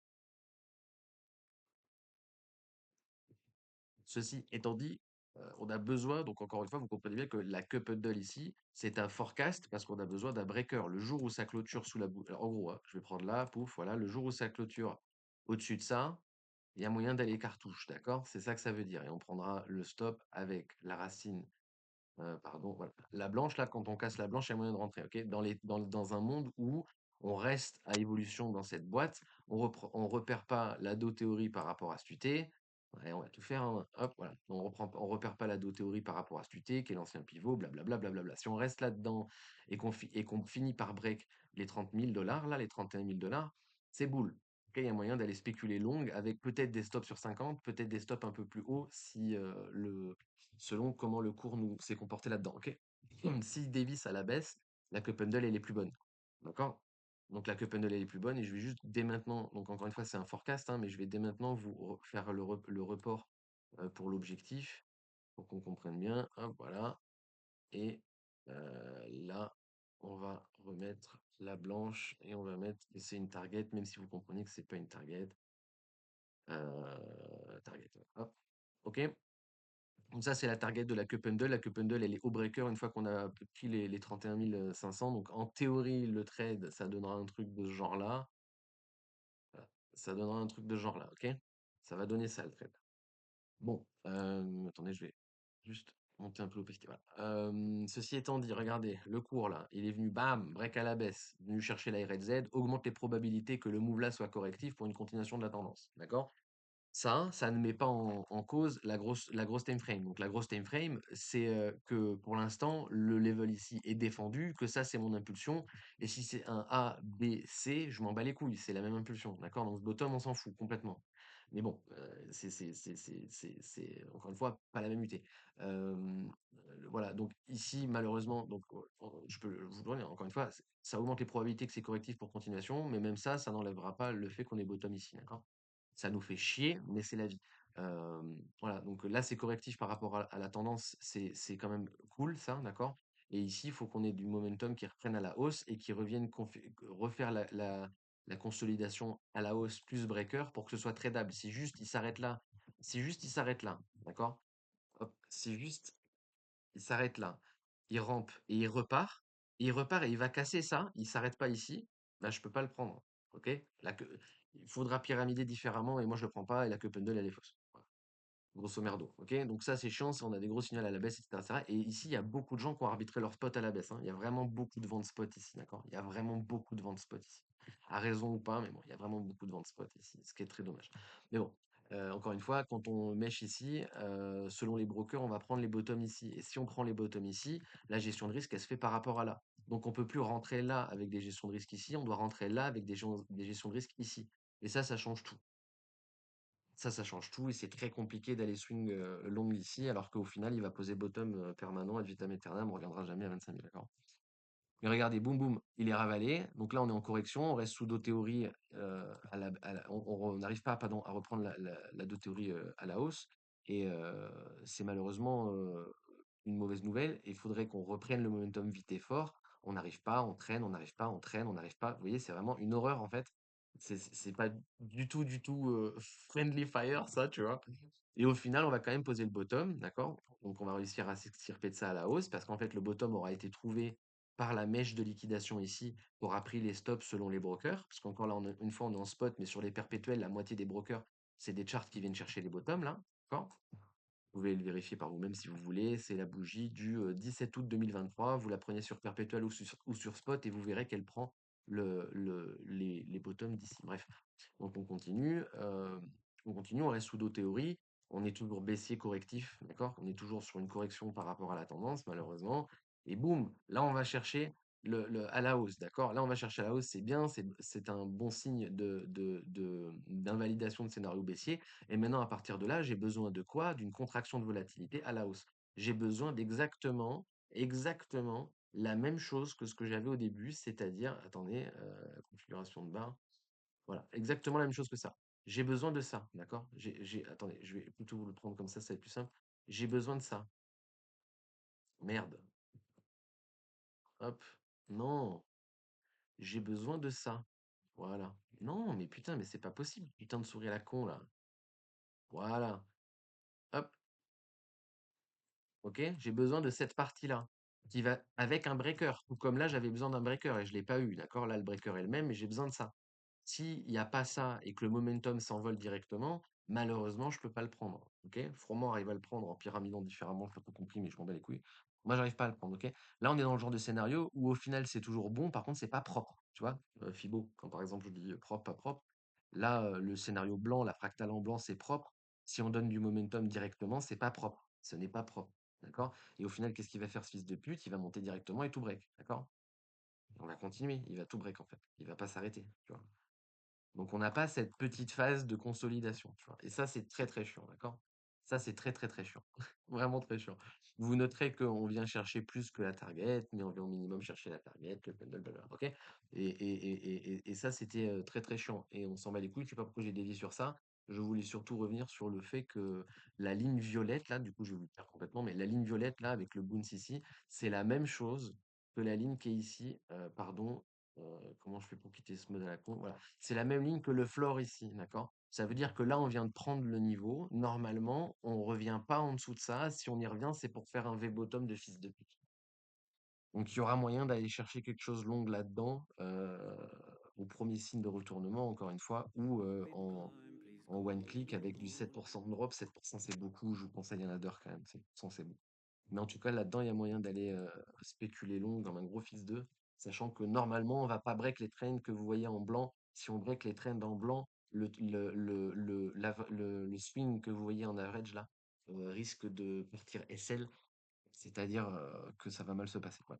ceci étant dit, on a besoin, donc encore une fois, vous comprenez bien que la cup handle ici, c'est un forecast parce qu'on a besoin d'un breaker. Le jour où ça clôture sous la bougie, en gros, hein, je vais prendre là, pouf, voilà, le jour où ça clôture au-dessus de ça, il y a moyen d'aller cartouche, d'accord? C'est ça que ça veut dire. Et on prendra le stop avec la racine Pardon, voilà. La blanche, là, quand on casse la blanche, il y a moyen de rentrer, ok? Dans un monde où on reste à évolution dans cette boîte, on repère pas la théorie par rapport à cette UT. Ouais, on va tout faire, hein. Hop, voilà. On repère pas la théorie par rapport à cette UT, qui est l'ancien pivot, blablabla, blablabla. Si on reste là-dedans et qu'on finit par break les 30 000 $, là, les 31 000 $, c'est boule. Ok, il y a moyen d'aller spéculer long avec peut-être des stops sur 50, peut-être des stops un peu plus hauts si selon comment le cours nous s'est comporté là-dedans. Ok. Si Davis à la baisse, la cup handle elle est plus bonne. D'accord? Donc la cup handle elle est plus bonne et je vais juste dès maintenant, donc encore une fois c'est un forecast, hein, mais je vais dès maintenant faire le report pour l'objectif pour qu'on comprenne bien. Hop, voilà. Et là, on va remettre la blanche et on va mettre que c'est une target, même si vous comprenez que c'est pas une target. Target, ouais. Hop. Ok. Donc ça, c'est la target de la cup handle. La cup handle, elle est au breaker une fois qu'on a pris les 31 500. Donc en théorie, le trade, ça donnera un truc de ce genre-là. Voilà. Ça donnera un truc de ce genre-là, ok? Ça va donner ça, le trade. Bon, attendez, je vais juste monter un peu l'opacité. Voilà. Ceci étant dit, regardez, le cours là, il est venu, bam, break à la baisse, venu chercher la RZ, augmente les probabilités que le move là soit correctif pour une continuation de la tendance. D'accord? Ça ne met pas en cause la grosse time frame. Donc la grosse time frame, c'est que pour l'instant, le level ici est défendu, que ça c'est mon impulsion. Et si c'est un A, B, C, je m'en bats les couilles, c'est la même impulsion. D'accord? Donc ce bottom, on s'en fout complètement. Mais bon, c'est, encore une fois pas la même UT. Voilà, donc ici, malheureusement, donc, je peux vous le dire, encore une fois, ça augmente les probabilités que c'est correctif pour continuation, mais même ça n'enlèvera pas le fait qu'on est bottom ici. D'accord? Ça nous fait chier, mais c'est la vie. Voilà, donc là, c'est correctif par rapport à la tendance, c'est quand même cool ça, d'accord? Et ici, il faut qu'on ait du momentum qui reprenne à la hausse et qui revienne refaire la consolidation à la hausse plus breaker pour que ce soit tradable. Si juste il s'arrête là, si juste il s'arrête là, d'accord? Hop, si juste il s'arrête là, il rampe et il repart et il va casser ça, il s'arrête pas ici, bah, je peux pas le prendre. Ok? Là, il faudra pyramider différemment et moi je le prends pas et la cup handle elle est fausse. Voilà. Grosso merdo. Ok? Donc ça c'est chiant, si on a des gros signaux à la baisse, etc., etc. Et ici, il y a beaucoup de gens qui ont arbitré leur spot à la baisse, hein. Il y a vraiment beaucoup de ventes spot ici, d'accord? Il y a vraiment beaucoup de ventes spot ici. À raison ou pas, mais bon, il y a vraiment beaucoup de ventes spot ici, ce qui est très dommage. Mais bon, encore une fois, quand on mèche ici, selon les brokers, on va prendre les bottoms ici. Et si on prend les bottoms ici, la gestion de risque, elle se fait par rapport à là. Donc on peut plus rentrer là avec des gestions de risque ici, on doit rentrer là avec des gestions de risque ici. Et ça change tout. Ça change tout et c'est très compliqué d'aller swing long ici, alors qu'au final, il va poser bottom permanent ad vitam aeternam, on ne reviendra jamais à 25 000, d'accord? Mais regardez, boum boum, il est ravalé. Donc là, on est en correction, on reste sous dos théorie on n'arrive pas pardon, à reprendre la dos théorie à la hausse. Et c'est malheureusement une mauvaise nouvelle. Et il faudrait qu'on reprenne le momentum vite et fort. On n'arrive pas, on traîne, on n'arrive pas, on traîne, on n'arrive pas. Vous voyez, c'est vraiment une horreur en fait. C'est pas du tout friendly fire, ça, tu vois. Et au final, on va quand même poser le bottom, d'accord? Donc on va réussir à s'extirper de ça à la hausse parce qu'en fait, le bottom aura été trouvé par la mèche de liquidation ici, tu auras pris les stops selon les brokers, parce qu'encore là, une fois, on est en spot, mais sur les perpétuels, la moitié des brokers, c'est des charts qui viennent chercher les bottoms, là, d'accord? Vous pouvez le vérifier par vous-même si vous voulez, c'est la bougie du 17 août 2023, vous la prenez sur perpétuel ou sur spot, et vous verrez qu'elle prend les bottoms d'ici. Bref, donc on continue, on reste sous dos théorie, on est toujours baissier correctif, d'accord? On est toujours sur une correction par rapport à la tendance, malheureusement. Et boum, là on va chercher à la hausse, d'accord? Là on va chercher à la hausse, c'est bien, c'est un bon signe d'invalidation de scénario baissier. Et maintenant, à partir de là, j'ai besoin de quoi? D'une contraction de volatilité à la hausse. J'ai besoin exactement la même chose que ce que j'avais au début, c'est-à-dire, attendez, configuration de barre. Voilà, exactement la même chose que ça. J'ai besoin de ça, d'accord? Attendez, je vais plutôt vous le prendre comme ça va être plus simple. J'ai besoin de ça. Merde. Hop. Non, j'ai besoin de ça. Voilà. Non, mais putain, mais c'est pas possible, putain de souris à la con, là. Voilà. Hop, ok? J'ai besoin de cette partie-là, qui va avec un breaker. Tout comme là, j'avais besoin d'un breaker et je l'ai pas eu, d'accord? Là, le breaker est le même, mais j'ai besoin de ça. S'il n'y a pas ça et que le momentum s'envole directement, malheureusement, je peux pas le prendre. Ok? Froment arrive à le prendre en pyramidant différemment, je l'ai pas compris, mais je m'en bats les couilles. Moi, j'arrive pas à le prendre, OK? Là, on est dans le genre de scénario où au final, c'est toujours bon, par contre, c'est pas propre, tu vois? Fibo, quand par exemple je dis, propre, pas propre. Là, le scénario blanc, la fractale en blanc, c'est propre. Si on donne du momentum directement, c'est pas propre. Ce n'est pas propre, d'accord? Et au final, qu'est-ce qu'il va faire ce fils de pute? Il va monter directement et tout break, d'accord? On va continuer, il va tout break en fait. Il va pas s'arrêter, tu vois? Donc on n'a pas cette petite phase de consolidation, tu vois? Et ça, c'est très, très chiant, d'accord? Ça, c'est très, très, très chiant. Vraiment très chiant. Vous noterez qu'on vient chercher plus que la target, mais on vient au minimum chercher la target, le blablabla, OK? Et ça, c'était, très, très chiant et on s'en bat les couilles. Je sais pas pourquoi j'ai dévié sur ça. Je voulais surtout revenir sur le fait que la ligne violette là, du coup, je vais vous le faire complètement, mais la ligne violette là, avec le bounce ici, c'est la même chose que la ligne qui est ici, pardon, comment je fais pour quitter ce mode à la con? Voilà. C'est la même ligne que le floor ici, d'accord? Ça veut dire que là, on vient de prendre le niveau. Normalement, on revient pas en dessous de ça. Si on y revient, c'est pour faire un V-bottom de fils de pute. Donc, il y aura moyen d'aller chercher quelque chose long là-dedans, au premier signe de retournement, encore une fois, ou en one click avec du 7% de drop. 7%, c'est beaucoup. Je vous conseille un adder quand même. 7%, c'est beaucoup. Mais en tout cas, là-dedans, il y a moyen d'aller spéculer long comme un gros fils d'eux, sachant que normalement, on va pas break les trends que vous voyez en blanc. Si on break les trends en blanc, le swing que vous voyez en average là risque de partir SL, c'est-à-dire que ça va mal se passer, quoi.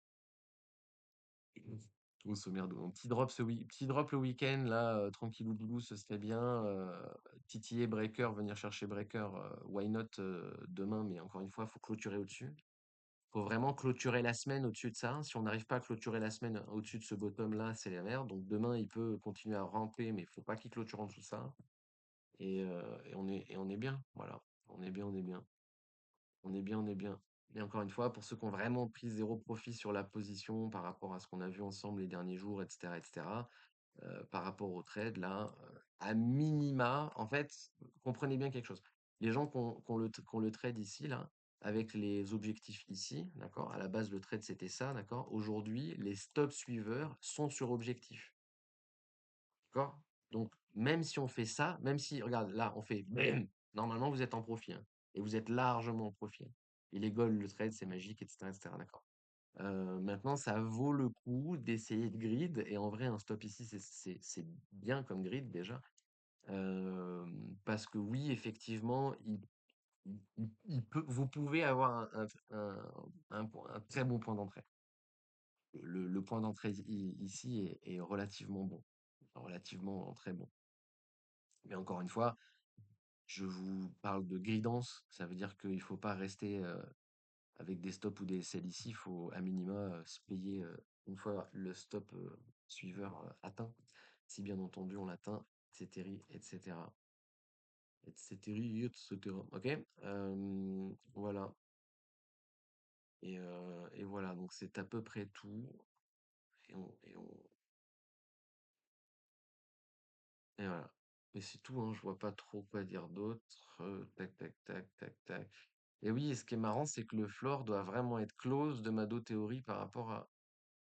Grosso merdo. Un petit drop le week-end, là, tranquillou doudou, ce serait bien. Titiller breaker, venir chercher breaker, why not demain, mais encore une fois, faut clôturer au-dessus. Faut vraiment clôturer la semaine au-dessus de ça. Si on n'arrive pas à clôturer la semaine au-dessus de ce bottom-là, c'est la merde. Donc demain, il peut continuer à ramper, mais il faut pas qu'il clôture en dessous de ça. Et on est bien. Voilà. On est bien, on est bien. On est bien, on est bien. Et encore une fois, pour ceux qui ont vraiment pris zéro profit sur la position par rapport à ce qu'on a vu ensemble les derniers jours, etc., par rapport au trade, là, à minima, en fait, comprenez bien quelque chose. Les gens qui ont le trade ici, là, avec les objectifs ici, d'accord? À la base, le trade, c'était ça, d'accord? Aujourd'hui, les stop suiveurs sont sur objectif, d'accord? Donc, même si on fait ça, même si, regarde, là, on fait bam, normalement, vous êtes en profit, hein, et vous êtes largement en profit, hein. Et les goals, le trade, c'est magique, etc., d'accord? Maintenant, ça vaut le coup d'essayer de grid. Et en vrai, un stop ici, c'est bien comme grid déjà. Parce que oui, effectivement, vous pouvez avoir un très bon point d'entrée. Le point d'entrée ici est relativement bon, relativement très bon. Mais encore une fois, je vous parle de gridance. Ça veut dire qu'il ne faut pas rester avec des stops ou des SL ici, il faut à minima se payer une fois le stop suiveur atteint, si bien entendu on l'atteint, etc., etc., etc., etc. Ok? Voilà. Et voilà, donc c'est à peu près tout. Et on, et on, et voilà. Et c'est tout, hein, je vois pas trop quoi dire d'autre. Tac, tac, tac, tac, tac. Et oui, et ce qui est marrant, c'est que le floor doit vraiment être close de Mado théorie par rapport à.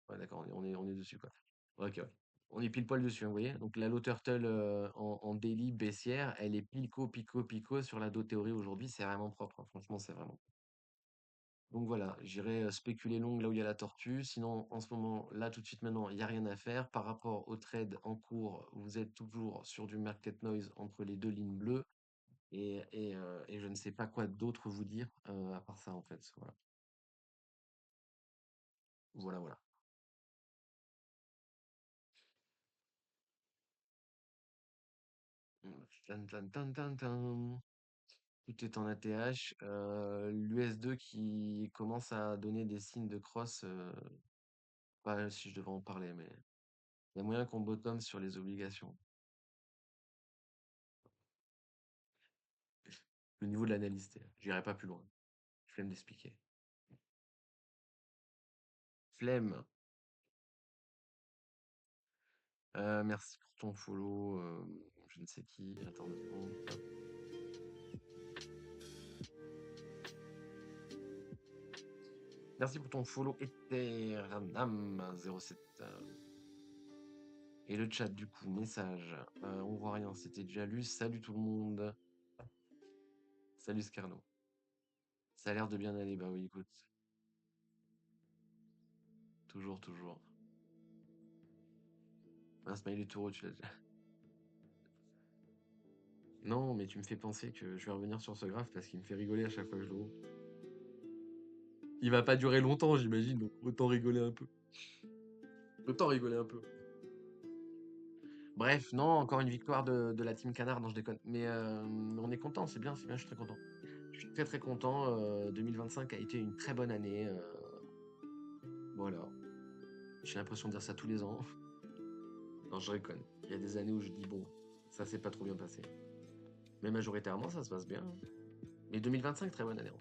Ouais, d'accord, on est dessus, quoi. Ok, ouais. On est pile poil dessus, hein, vous voyez? Donc la low turtle en daily baissière, elle est pico, pico, pico sur la do théorie aujourd'hui. C'est vraiment propre, hein. Franchement, c'est vraiment. Donc voilà, j'irai spéculer long là où il y a la tortue. Sinon, en ce moment, là, tout de suite maintenant, il n'y a rien à faire. Par rapport au trade en cours, vous êtes toujours sur du market noise entre les deux lignes bleues. Et je ne sais pas quoi d'autre vous dire à part ça, en fait. Voilà, voilà, voilà. Tan, tan, tan, tan, tan. Tout est en ATH. L'US2 qui commence à donner des signes de cross, pas si je devrais en parler, mais il y a moyen qu'on bottom sur les obligations. Le niveau de l'analyste, j'irai pas plus loin. Flemme d'expliquer. Flemme. Merci pour ton follow. Je ne sais qui. Attends 2 secondes. Hop. Merci pour ton follow Eternam07. Et le chat, du coup, message. On voit rien, c'était déjà lu. Salut tout le monde. Salut Scarno. Ça a l'air de bien aller, bah oui, écoute. toujours. Un smiley taureau, tu l'as déjà. Non, mais tu me fais penser que je vais revenir sur ce graphe parce qu'il me fait rigoler à chaque fois que je le vois. Il va pas durer longtemps, j'imagine, donc autant rigoler un peu. Autant rigoler un peu. Bref, non, encore une victoire de la Team Canard, non, je déconne. Mais on est content, c'est bien, je suis très content. Je suis très très content. 2025 a été une très bonne année. Voilà. J'ai l'impression de dire ça tous les ans. Non, je déconne. Il y a des années où je dis, bon, ça s'est pas trop bien passé. Mais majoritairement, ça se passe bien. Mais 2025, très bonne année.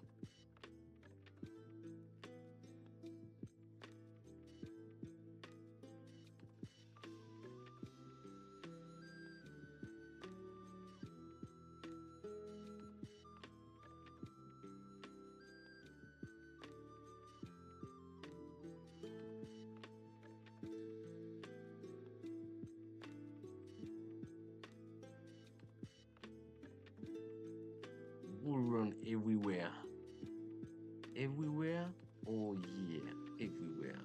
Bull run everywhere. Everywhere? Oh yeah, everywhere.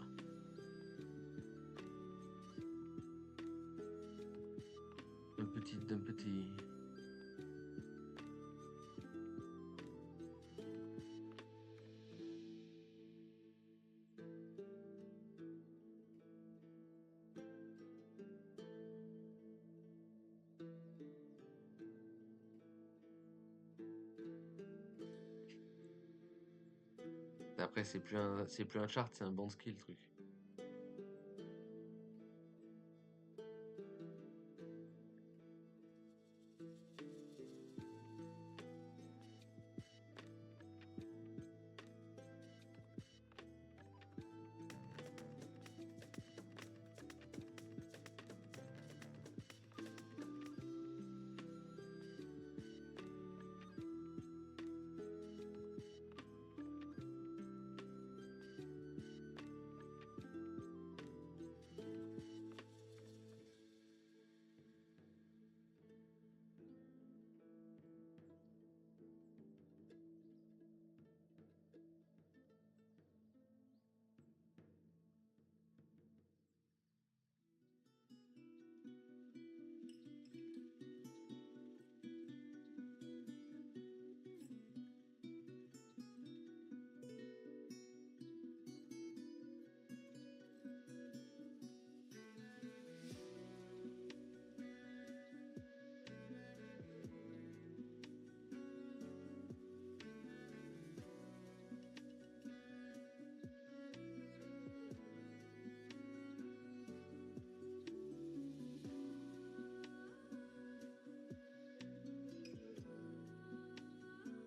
Un petit. Après, c'est plus un chart, c'est un band skill, le truc.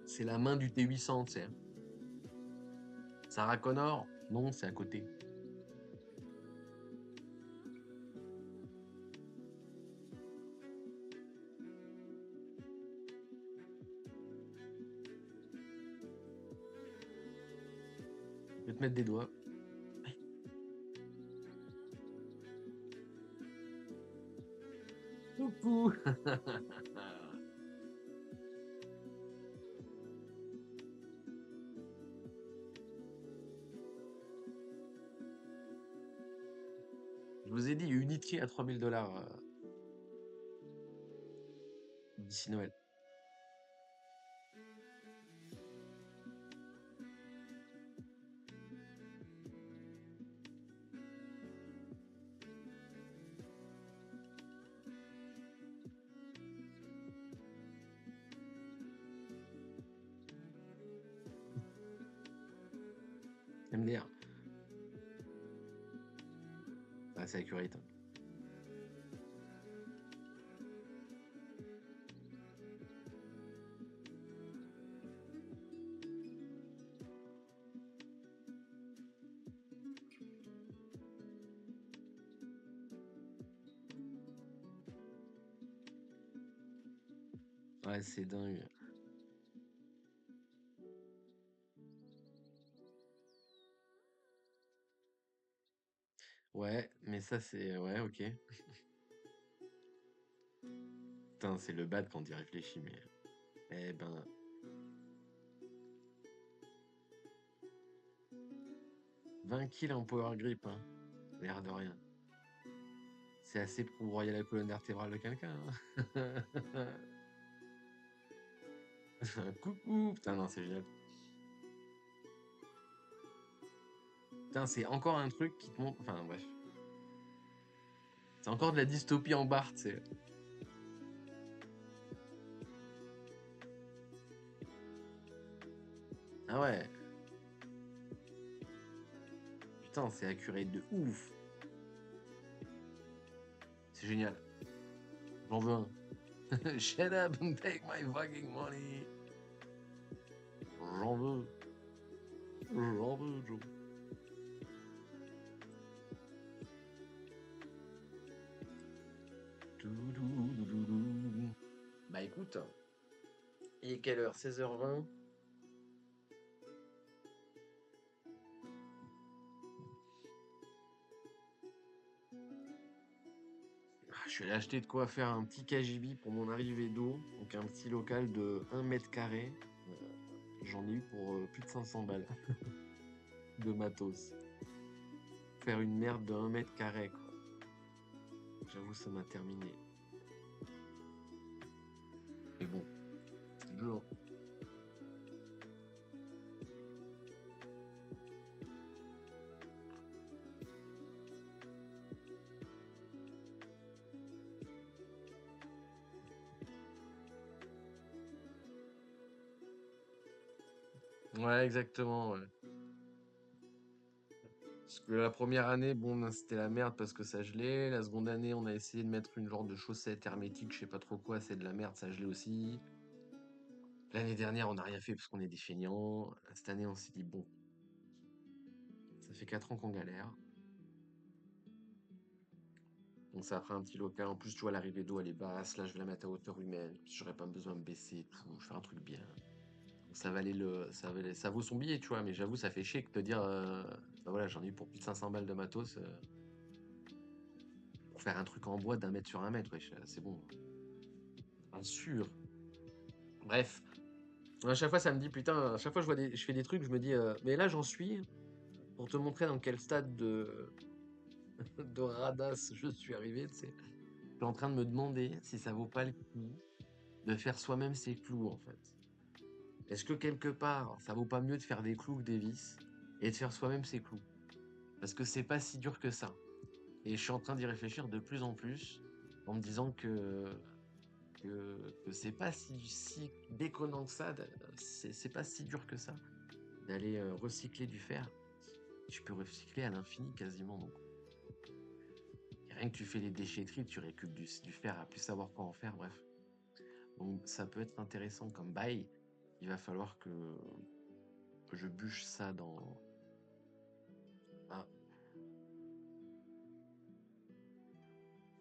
C'est la main du T800, tu sais. Sarah Connor? Non, c'est à côté. Je vais te mettre des doigts. Coucou. Je vous ai dit, Unity à 3000 $ d'ici Noël. MDR. Ah, c'est accurate. Ouais, c'est dingue. Ouais, mais ça, c'est... Ouais, ok. Putain, c'est le bad quand on y réfléchit, mais... Eh ben... 20 kills en power grip, hein. l'air de rien. C'est assez pour broyer la colonne vertébrale de quelqu'un. Hein. Coucou! Putain, non, c'est génial. Putain, c'est encore un truc qui te montre. Enfin, bref. C'est encore de la dystopie en barre, tu sais. Ah ouais. Putain, c'est accuré de ouf. C'est génial. J'en veux un. Shut up and take my fucking money. J'en veux. J'en veux, Joe. Bah écoute, il est quelle heure? 16h20. Je suis allé acheter de quoi faire un petit KGB pour mon arrivée d'eau. Donc un petit local de 1 mètre carré. J'en ai eu pour plus de 500 balles de matos. Faire une merde de 1 mètre carré, quoi. J'avoue, ça m'a terminé. Mais bon, c'est dur. Ouais, exactement, ouais. Parce que la première année, bon, ben, c'était la merde parce que ça gelait. La seconde année, on a essayé de mettre une genre de chaussette hermétique, je sais pas trop quoi, c'est de la merde, ça gelait aussi. L'année dernière, on n'a rien fait parce qu'on est des feignants. Cette année, on s'est dit, bon, ça fait 4 ans qu'on galère. Donc ça fera un petit local. En plus, tu vois, l'arrivée d'eau, elle est basse. Là, je vais la mettre à hauteur humaine. J'aurais pas besoin de me baisser et tout. Je fais un truc bien. Donc ça vaut son billet, tu vois. Mais j'avoue, ça fait chier que de te dire, bah voilà, j'en ai eu pour plus de 500 balles de matos. Pour faire un truc en bois d'un mètre sur un mètre, wesh, c'est bon. Bien sûr. Bref. À chaque fois, ça me dit, putain, à chaque fois, je fais des trucs, je me dis, mais là, j'en suis pour te montrer dans quel stade de radasse je suis arrivé, tu sais. Je suis en train de me demander si ça vaut pas le coup de faire soi-même ses clous, en fait. Est-ce que quelque part, ça vaut pas mieux de faire des clous que des vis et de faire soi-même ses clous? Parce que c'est pas si dur que ça. Et je suis en train d'y réfléchir de plus en plus en me disant que c'est pas si déconnant que ça, c'est pas si dur que ça d'aller recycler du fer. Tu peux recycler à l'infini quasiment. Donc, et rien que tu fais les déchetteries, tu récupères du fer à plus savoir quoi en faire, bref. Donc ça peut être intéressant comme bail. Il va falloir que je bûche ça dans... Ah,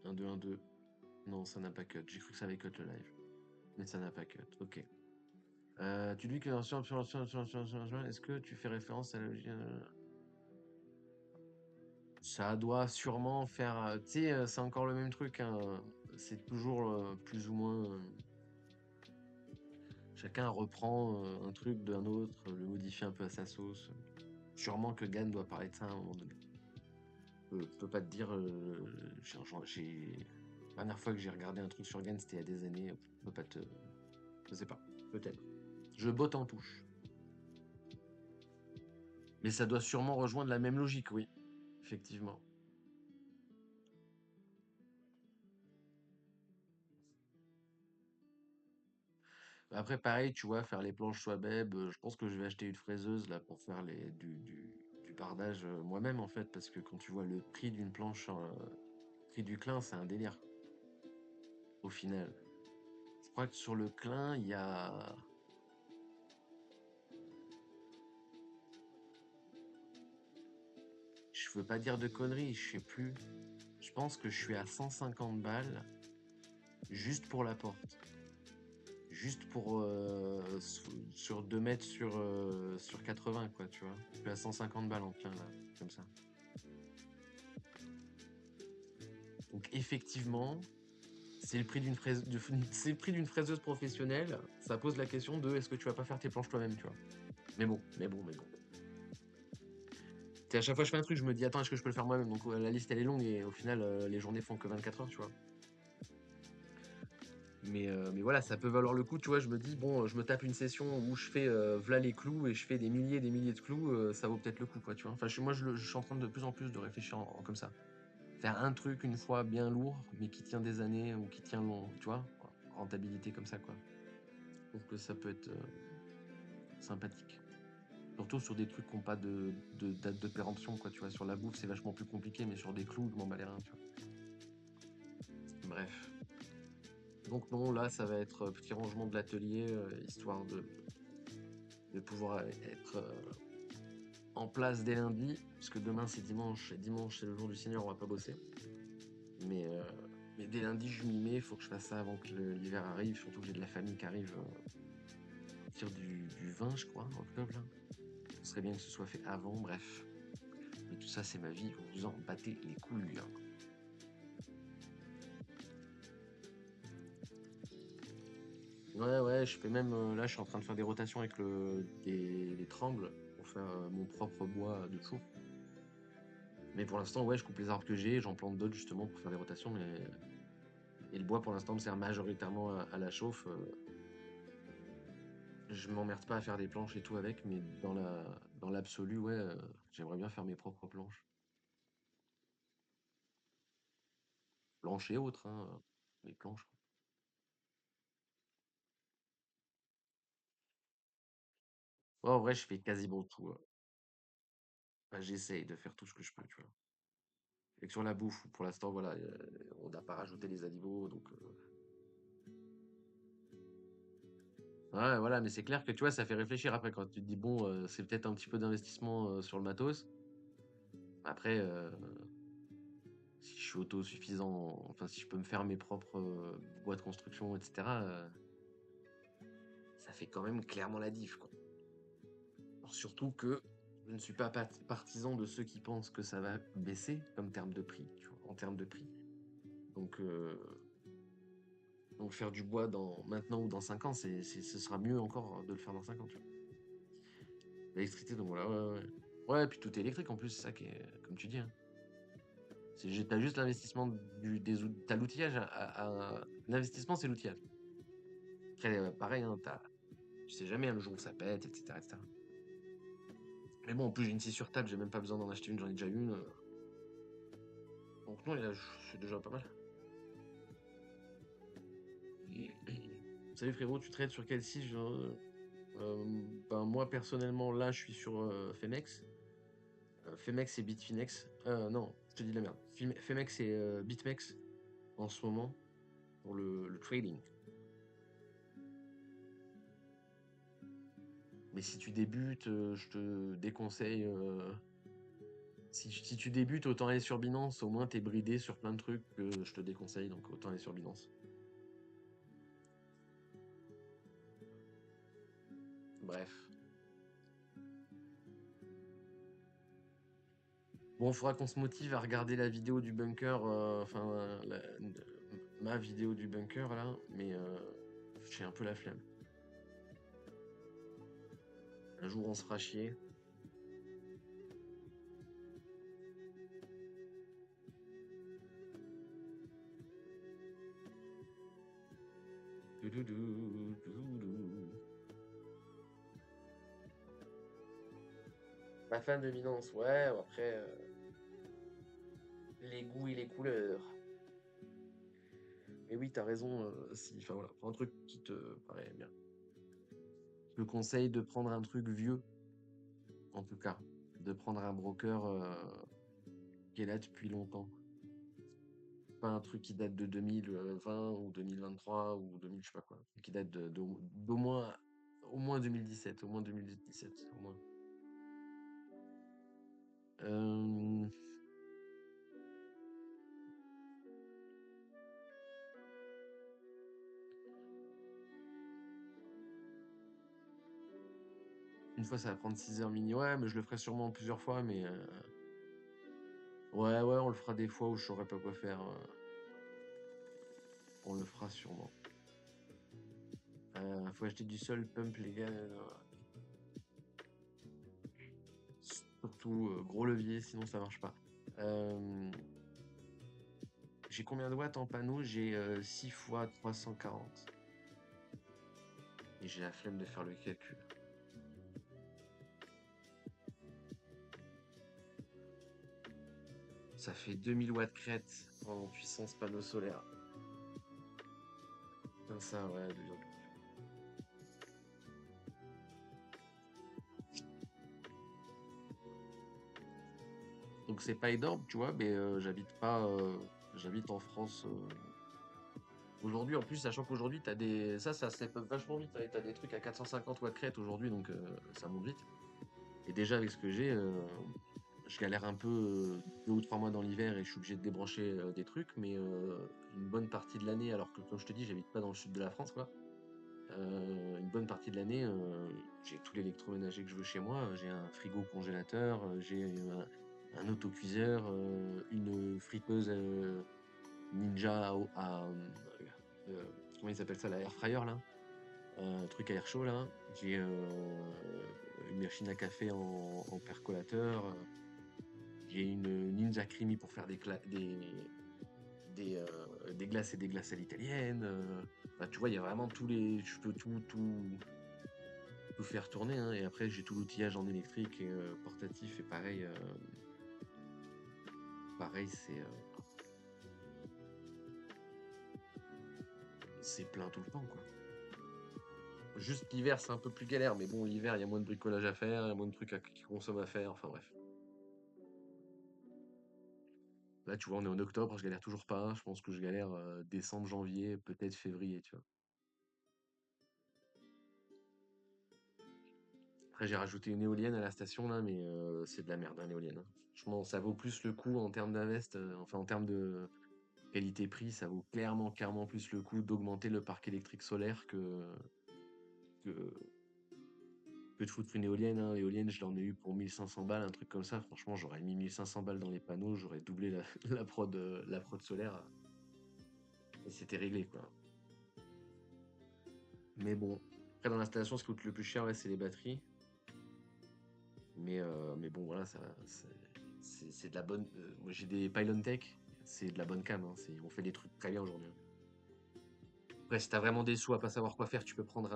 1, 2, 1, 2. Non, ça n'a pas cut. J'ai cru que ça avait cut le live. Mais ça n'a pas cut. Ok. Tu dis que est-ce que tu fais référence à la logique ça doit sûrement faire. Tu sais, c'est encore le même truc, hein. C'est toujours plus ou moins. Chacun reprend un truc d'un autre, le modifie un peu à sa sauce. Sûrement que Gann doit parler de ça à un moment donné. Je peux pas te dire. La dernière fois que j'ai regardé un truc sur Gann, c'était il y a des années. Je peux pas te. Je sais pas. Peut-être. Je botte en touche. Mais ça doit sûrement rejoindre la même logique, oui. Effectivement. Après, pareil, tu vois, faire les planches Swabeb, je pense que je vais acheter une fraiseuse là pour faire du bardage moi-même en fait, parce que quand tu vois le prix d'une planche, prix du clin, c'est un délire au final. Je crois que sur le clin, il y a. Je veux pas dire de conneries, je sais plus. Je pense que je suis à 150 balles juste pour la porte. Juste pour sur 2 mètres sur 80 quoi, tu vois. Je suis à 150 balles en plein là, comme ça. Donc effectivement, c'est le prix c'est le prix d'une fraiseuse professionnelle. Ça pose la question de est-ce que tu vas pas faire tes planches toi-même, tu vois. Mais bon. À chaque fois que je fais un truc, je me dis, attends, est-ce que je peux le faire moi-même? Donc la liste, elle est longue et au final, les journées font que 24 heures, tu vois. Mais voilà, ça peut valoir le coup, tu vois. Je me dis, bon, je me tape une session où je fais v'là les clous et je fais des milliers de clous, ça vaut peut-être le coup, quoi, tu vois. Enfin, moi, je suis en train de plus en plus de réfléchir comme ça. Faire un truc une fois bien lourd, mais qui tient des années ou qui tient long, tu vois. Rentabilité comme ça, quoi. Je trouve que ça peut être sympathique. Surtout sur des trucs qui n'ont pas de date de péremption, quoi, tu vois. Sur la bouffe, c'est vachement plus compliqué, mais sur des clous, je m'en bats les reins, tu vois. Bref. Donc non, là, ça va être petit rangement de l'atelier, histoire de pouvoir être en place dès lundi, puisque demain c'est dimanche, et dimanche c'est le jour du Seigneur, on va pas bosser. Mais dès lundi, je m'y mets, il faut que je fasse ça avant que l'hiver arrive, surtout que j'ai de la famille qui arrive à partir du 20, je crois, octobre, là. Ce serait bien que ce soit fait avant, bref. Mais tout ça, c'est ma vie, vous vous en battez les couilles. Ouais, je fais même, là, je suis en train de faire des rotations avec des trangles pour faire mon propre bois de chauffe. Mais pour l'instant, ouais, je coupe les arbres que j'ai, j'en plante d'autres justement pour faire des rotations, et le bois pour l'instant me sert majoritairement à la chauffe. Je m'emmerde pas à faire des planches et tout avec, mais dans l'absolu, ouais, j'aimerais bien faire mes propres planches. Planches et autres, hein, mes planches. Ouais, en vrai, je fais quasiment tout. Enfin, j'essaye de faire tout ce que je peux, tu vois. Et que sur la bouffe, pour l'instant, voilà, on n'a pas rajouté les animaux, donc. Ouais, voilà, mais c'est clair que tu vois, ça fait réfléchir après quand tu te dis, bon, c'est peut-être un petit peu d'investissement sur le matos. Après, si je suis autosuffisant, enfin, si je peux me faire mes propres bois de construction, etc., ça fait quand même clairement la diff, quoi. Alors, surtout que je ne suis pas partisan de ceux qui pensent que ça va baisser comme terme de prix, tu vois, en termes de prix. Donc, faire du bois maintenant ou dans 5 ans, ce sera mieux encore de le faire dans 5 ans, tu vois. L'électricité, donc voilà, ouais. Ouais, puis tout est électrique en plus, c'est ça qui est, comme tu dis, hein. T'as juste l'investissement t'as l'outillage, l'investissement c'est l'outillage. Après, pareil, hein, tu sais jamais, hein, le jour où ça pète, etc., etc. Mais bon, en plus j'ai une scie sur table, j'ai même pas besoin d'en acheter une, j'en ai déjà une. Donc non, là, c'est déjà pas mal. Salut frérot, tu traites sur quel site? Ben moi personnellement là je suis sur Femex. Femex et Bitfinex. Non, je te dis de la merde. Femex et Bitmex en ce moment pour le trading. Mais si tu débutes, je te déconseille. Si tu débutes, autant aller sur Binance. Au moins t'es bridé sur plein de trucs que je te déconseille, donc autant aller sur Binance. Bref. Bon, il faudra qu'on se motive à regarder la vidéo du bunker, ma vidéo du bunker là, mais j'ai un peu la flemme. Un jour on se fera chier. Doudoudou, doudoudou. Pas fan de Binance, ouais, après les goûts et les couleurs. Mais oui, t'as raison, enfin voilà, prends un truc qui te paraît bien. Je te conseille de prendre un truc vieux, en tout cas, de prendre un broker qui est là depuis longtemps. Pas un truc qui date de 2020 ou 2023 ou 2000, je sais pas quoi. Qui date d'au moins, au moins 2017, au moins 2017, au moins. Euh, une fois, ça va prendre 6 heures mini. Ouais, mais je le ferai sûrement plusieurs fois, mais ouais, on le fera des fois où je saurais pas quoi faire. On le fera sûrement. Faut acheter du sol pump, les gars. Surtout gros levier, sinon ça marche pas. J'ai combien de watts en panneau? J'ai 6 fois 340. Et j'ai la flemme de faire le calcul. Ça fait 2000 watts crête en puissance panneau solaire. Comme ça, ouais. Donc c'est pas énorme, tu vois, mais j'habite pas, j'habite en France. Aujourd'hui, en plus, sachant qu'aujourd'hui, t'as des, ça step up vachement vite. T'as des trucs à 450 watts crête aujourd'hui, donc ça monte vite. Et déjà avec ce que j'ai, je galère un peu 2 ou 3 mois dans l'hiver et je suis obligé de débrancher des trucs, mais une bonne partie de l'année, alors que comme je te dis, j'habite pas dans le sud de la France, quoi. Une bonne partie de l'année, j'ai tout l'électroménager que je veux chez moi. J'ai un frigo congélateur, j'ai un autocuiseur, une friteuse Ninja comment il s'appelle ça, la air fryer là, un truc à air chaud là. J'ai une machine à café en percolateur. J'ai une Ninja Creamy pour faire des glaces et des glaces à l'italienne. Bah, tu vois, il y a vraiment tous les. Je peux tout faire tourner, hein. Et après, j'ai tout l'outillage en électrique et portatif. Et pareil, c'est plein tout le temps, quoi. Juste l'hiver, c'est un peu plus galère. Mais bon, l'hiver, il y a moins de bricolage à faire, il y a moins de trucs qui consomment à faire. Enfin bref. Là, tu vois, on est en octobre, je galère toujours pas. Je pense que je galère décembre, janvier, peut-être février, tu vois. Après, j'ai rajouté une éolienne à la station là, mais c'est de la merde, hein, l'éolienne, hein. Franchement, ça vaut plus le coup en termes d'invest, enfin en termes de qualité-prix, ça vaut clairement plus le coup d'augmenter le parc électrique solaire que, que de foutre une éolienne, hein. L'éolienne, je l'en ai eu pour 1500 balles, un truc comme ça. Franchement, j'aurais mis 1500 balles dans les panneaux, j'aurais doublé la prod solaire, et c'était réglé, quoi. Mais bon, après dans l'installation, ce qui coûte le plus cher, ouais, c'est les batteries. Mais bon, voilà, c'est de la bonne. Moi, j'ai des Pylon Tech, c'est de la bonne cam, hein. On fait des trucs très bien aujourd'hui, hein. Après, si t'as vraiment des sous à pas savoir quoi faire, tu peux prendre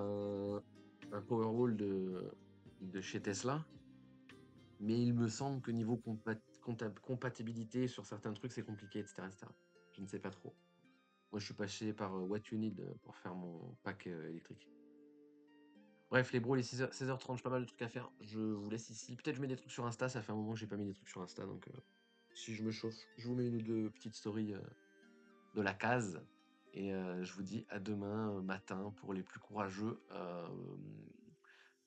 un Powerwall de chez Tesla. Mais il me semble que niveau compatibilité sur certains trucs, c'est compliqué, etc., etc. Je ne sais pas trop. Moi, je suis passé par What You Need pour faire mon pack électrique. Bref, les bros, les 16h30, j'ai pas mal de trucs à faire. Je vous laisse ici. Peut-être je mets des trucs sur Insta, ça fait un moment que j'ai pas mis des trucs sur Insta, donc si je me chauffe, je vous mets une ou deux petites stories de la case. Et je vous dis à demain matin pour les plus courageux.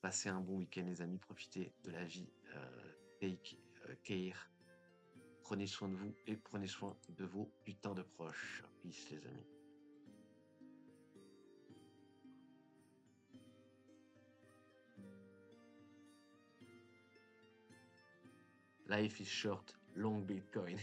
Passez un bon week-end, les amis. Profitez de la vie. Take care. Prenez soin de vous et prenez soin de vos putains de proches. Peace, les amis. Life is short, long Bitcoin.